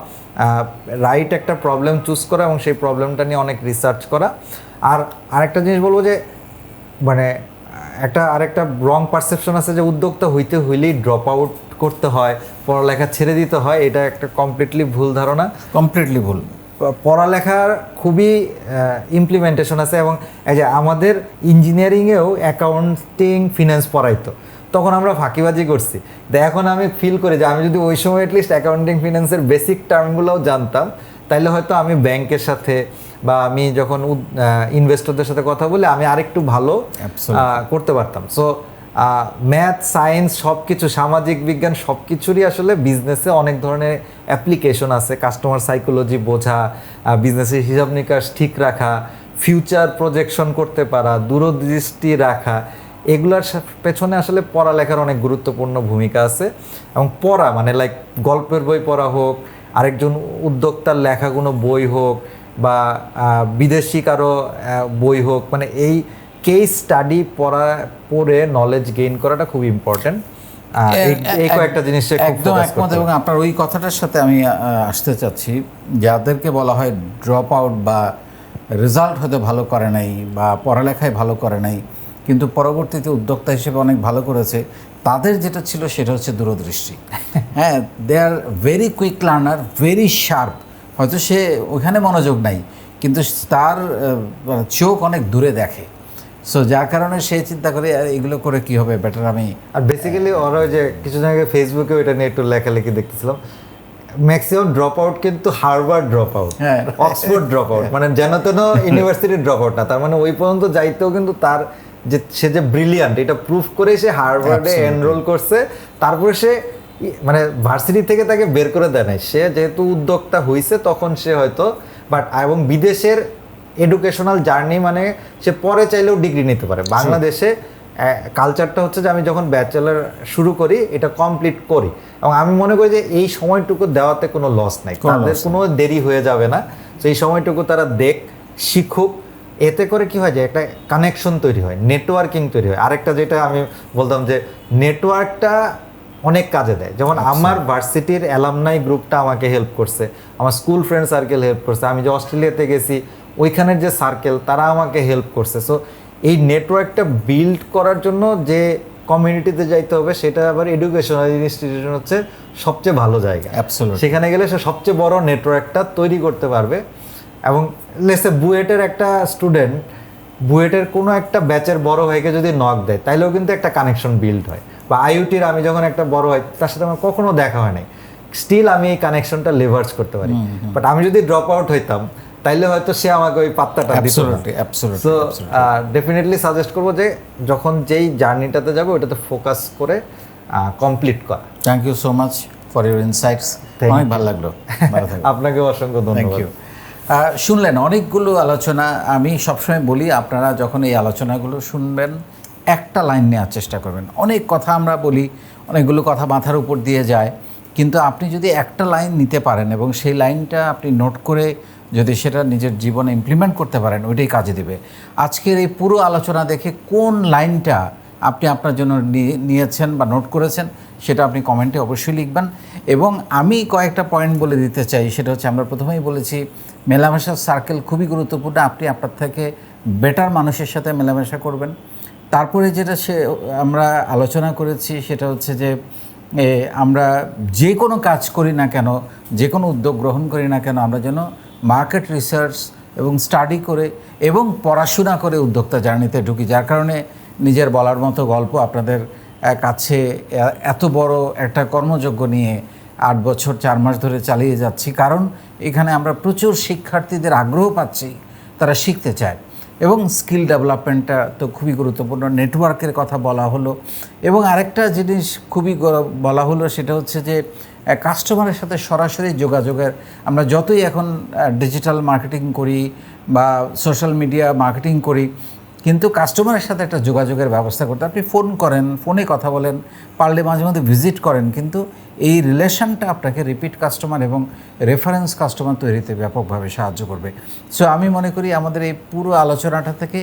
রাইট একটা প্রবলেম চুজ করা এবং সেই প্রবলেমটা নিয়ে অনেক রিসার্চ করা। আর আরেকটা জিনিস বলবো যে মানে আরেকটা রং পারসেপশন আছে যে উদ্যোক্তা হইলেই ড্রপ আউট করতে হয়, পড়ালেখা ছেড়ে দিতে হয়। এটা একটা কমপ্লিটলি ভুল ধারণা, কমপ্লিটলি ভুল। পড়ালেখার খুবই ইমপ্লিমেন্টেশন আছে। এবং এই যে আমাদের ইঞ্জিনিয়ারিংয়েও অ্যাকাউন্টিং ফিনান্স পড়াইতো, তখন আমরা ফাঁকিবাজি করছি। এখন আমি ফিল করি যে আমি যদি ওই সময় অ্যাটলিস্ট অ্যাকাউন্টিং ফিনান্সের বেসিক টার্মগুলোও জানতাম, তাইলে হয়তো আমি ব্যাংকের সাথে বা আমি যখন ইনভেস্টরদের সাথে কথা বলে আমি আরেকটু ভালো করতে পারতাম। সো ম্যাথ সায়েন্স সব কিছু, সামাজিক বিজ্ঞান সব কিছুরই আসলে বিজনেসে অনেক ধরনের অ্যাপ্লিকেশন আছে। কাস্টমার সাইকোলজি বোঝা, বিজনেসের হিসাব নিকাশ ঠিক রাখা, ফিউচার প্রজেকশন করতে পারা, দূরদৃষ্টি রাখা, এগুলার পেছনে আসলে পড়ালেখার অনেক গুরুত্বপূর্ণ ভূমিকা আছে। এবং পড়া মানে লাইক গল্পের বই পড়া হোক, আরেকজন উদ্যোক্তার লেখা কোনো বই হোক, বা বিদেশি কারো বই হোক, মানে এই কেস স্টাডি পড়ে নলেজ গেইন করাটা খুব ইম্পর্টেন্ট। এই কয়েকটা জিনিসে একদম একমত। এবং আপনার ওই কথাটার সাথে আমি আসতে চাচ্ছি, যাদেরকে বলা হয় ড্রপ আউট বা রেজাল্ট হয়তো ভালো করে নাই বা পড়ালেখায় ভালো করে নাই কিন্তু পরবর্তীতে উদ্যোক্তা হিসেবে অনেক ভালো করেছে, তাদের যেটা ছিল সেটা হচ্ছে দূরদৃষ্টি। হ্যাঁ, they are very quick learner, very sharp. হয়তো সে ওখানে মনোযোগ নাই কিন্তু তার চোখ অনেক দূরে দেখে। সো যার কারণে সে চিন্তা করে এগুলো করে কি হবে, বেটার আমি। আর বেসিক্যালি ওরা ওই যে কিছুদিন আগে ফেসবুকে ওইটা নিয়ে একটু লেখালেখি দেখতেছিলাম, ম্যাক্সিমাম ড্রপ আউট কিন্তু Harvard drop out, Oxford drop out, মানে যেন তেন ইউনিভার্সিটির ড্রপ আউট না। তার মানে ওই পর্যন্ত যাইতেও কিন্তু তার যে সে যে ব্রিলিয়ান্ট এটা প্রুফ করে সে হার্ভার্ডে এনরোল করছে। তারপরে সে মানে ভার্সিটি থেকে তাকে বের করে দেয় নাই, সে যেহেতু উদ্যোক্তা হয়েছে তখন সে হয়তো এবং বিদেশের এডুকেশনাল জার্নি মানে সে পরে চাইলেও ডিগ্রি নিতে পারে। বাংলাদেশে কালচারটা হচ্ছে যে আমি যখন ব্যাচেলার শুরু করি এটা কমপ্লিট করি, এবং আমি মনে করি যে এই সময়টুকু দেওয়াতে কোনো লস নাই, তাদের কোনো দেরি হয়ে যাবে না। তো এই সময়টুকু তারা শিখুক, এতে করে কি হয় যে একটা কানেকশন তৈরি হয়, নেটওয়ার্কিং তৈরি হয়। আরেকটা যেটা আমি বলতাম যে নেটওয়ার্কটা অনেক কাজে দেয়। যেমন আমার ভার্সিটির অ্যালামনাই গ্রুপটা আমাকে হেল্প করছে, আমার স্কুল ফ্রেন্ড সার্কেল হেল্প করছে, আমি যে অস্ট্রেলিয়াতে গেছি ওইখানের যে সার্কেল তারা আমাকে হেল্প করছে। সো এই নেটওয়ার্কটা বিল্ড করার জন্য যে কমিউনিটিতে যাইতে হবে সেটা আবার এডুকেশনাল ইনস্টিটিউশন হচ্ছে সবচেয়ে ভালো জায়গা। সেখানে গেলে সে সবচেয়ে বড় নেটওয়ার্কটা তৈরি করতে পারবে। এবং লেসে বুয়েটের একটা স্টুডেন্ট বুয়েটের কোনো একটা ব্যাচের বড় ভাইকে যদি নক দেয় তাইলেও কিন্তু একটা কানেকশন বিল্ড হয়। বা আইইউটির আমি যখন একটা বড় হয় তার সাথে আমার কখনো দেখা হয় নাই, স্টিল আমি এই কানেকশনটা লেভারেজ করতে পারি। বাট আমি যদি ড্রপ আউট হইতাম তাইলে হয়তো সে আমাকে ওই পাত্তাটা দিত না। সো ডেফিনেটলি সাজেস্ট করবো যে যখন যেই জার্নিটাতে যাবে ওইটাতে ফোকাস করে কমপ্লিট করা। Thank you so much for your insights, অনেক ভালো লাগলো। আপনাকেও অসংখ্য ধন্যবাদ। শুনলেন অনেকগুলো আলোচনা। আমি সবসময় বলি আপনারা যখন এই আলোচনাগুলো শুনবেন একটা লাইন নেওয়ার চেষ্টা করবেন। অনেক কথা আমরা বলি, অনেকগুলো কথা মাথার উপর দিয়ে যায়, কিন্তু আপনি যদি একটা লাইন নিতে পারেন এবং সেই লাইনটা আপনি নোট করে যদি সেটা নিজের জীবনে ইমপ্লিমেন্ট করতে পারেন ওইটাই কাজে দেবে। আজকের এই পুরো আলোচনা দেখে কোন লাইনটা আপনি আপনার জন্য নিয়েছেন বা নোট করেছেন সেটা আপনি কমেন্টে অবশ্যই লিখবেন। এবং আমি কয়েকটা পয়েন্ট বলে দিতে চাই, সেটা হচ্ছে আমরা প্রথমেই বলেছি মেলামেশার সার্কেল খুবই গুরুত্বপূর্ণ। আপনি আপনার থেকে বেটার মানুষের সাথে মেলামেশা করবেন। তারপরে যেটা আমরা আলোচনা করেছি সেটা হচ্ছে যে আমরা যে কোনো কাজ করি না কেন, যে কোনো উদ্যোগ গ্রহণ করি না কেন, আমরা যেন মার্কেট রিসার্চ এবং স্টাডি করে এবং পড়াশোনা করে উদ্যোক্তা জার্নিতে ঢুকি। যার কারণে নিজের বলার মতো গল্প আপনাদের কাছে এত বড় একটা কর্মযজ্ঞ নিয়ে 8 বছর 4 মাস ধরে চালিয়ে যাচ্ছি, কারণ এখানে আমরা প্রচুর শিক্ষার্থীদের আগ্রহ পাচ্ছি, তারা শিখতে চায়। এবং স্কিল ডেভেলপমেন্টটা তো খুবই গুরুত্বপূর্ণ। নেটওয়ার্কের কথা বলা হলো, এবং আরেকটা জিনিস খুবই বলা হলো সেটা হচ্ছে যে কাস্টমারের সাথে সরাসরি যোগাযোগের। আমরা যতই এখন ডিজিটাল মার্কেটিং করি বা সোশ্যাল মিডিয়া মার্কেটিং করি, কিন্তু কাস্টমারের সাথে একটা যোগাযোগের ব্যবস্থা করতে, আপনি ফোন করেন, ফোনে কথা বলেন, পারলে মাঝে মধ্যে ভিজিট করেন, কিন্তু এই রিলেশনটা আপনাকে রিপিট কাস্টমার এবং রেফারেন্স কাস্টমার তৈরিতে ব্যাপকভাবে সাহায্য করবে। সো আমি মনে করি আমাদের এই পুরো আলোচনাটা থেকে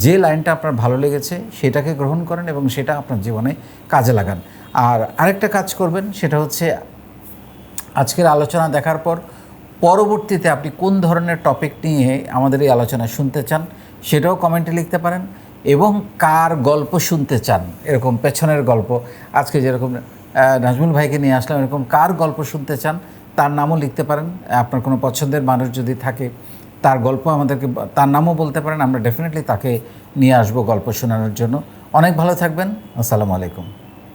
যে লাইনটা আপনার ভালো লেগেছে সেটাকে গ্রহণ করেন এবং সেটা আপনার জীবনে কাজে লাগান। আর আরেকটা কাজ করবেন, সেটা হচ্ছে আজকের আলোচনা দেখার পর পরবর্তীতে আপনি কোন ধরনের টপিক নিয়ে আমাদের এই আলোচনা শুনতে চান সেটাও কমেন্টে লিখতে পারেন, এবং কার গল্প শুনতে চান, এরকম পেছনের গল্প, আজকে যেরকম নাজমুল ভাইকে নিয়ে আসলাম, এরকম কার গল্প শুনতে চান তার নামও লিখতে পারেন। আপনার কোনো পছন্দের মানুষ যদি থাকে তার গল্প আমাদেরকে, তার নামও বলতে পারেন, আমরা ডেফিনেটলি তাকে নিয়ে আসবো গল্প শোনানোর জন্য। অনেক ভালো থাকবেন। আসসালামু আলাইকুম।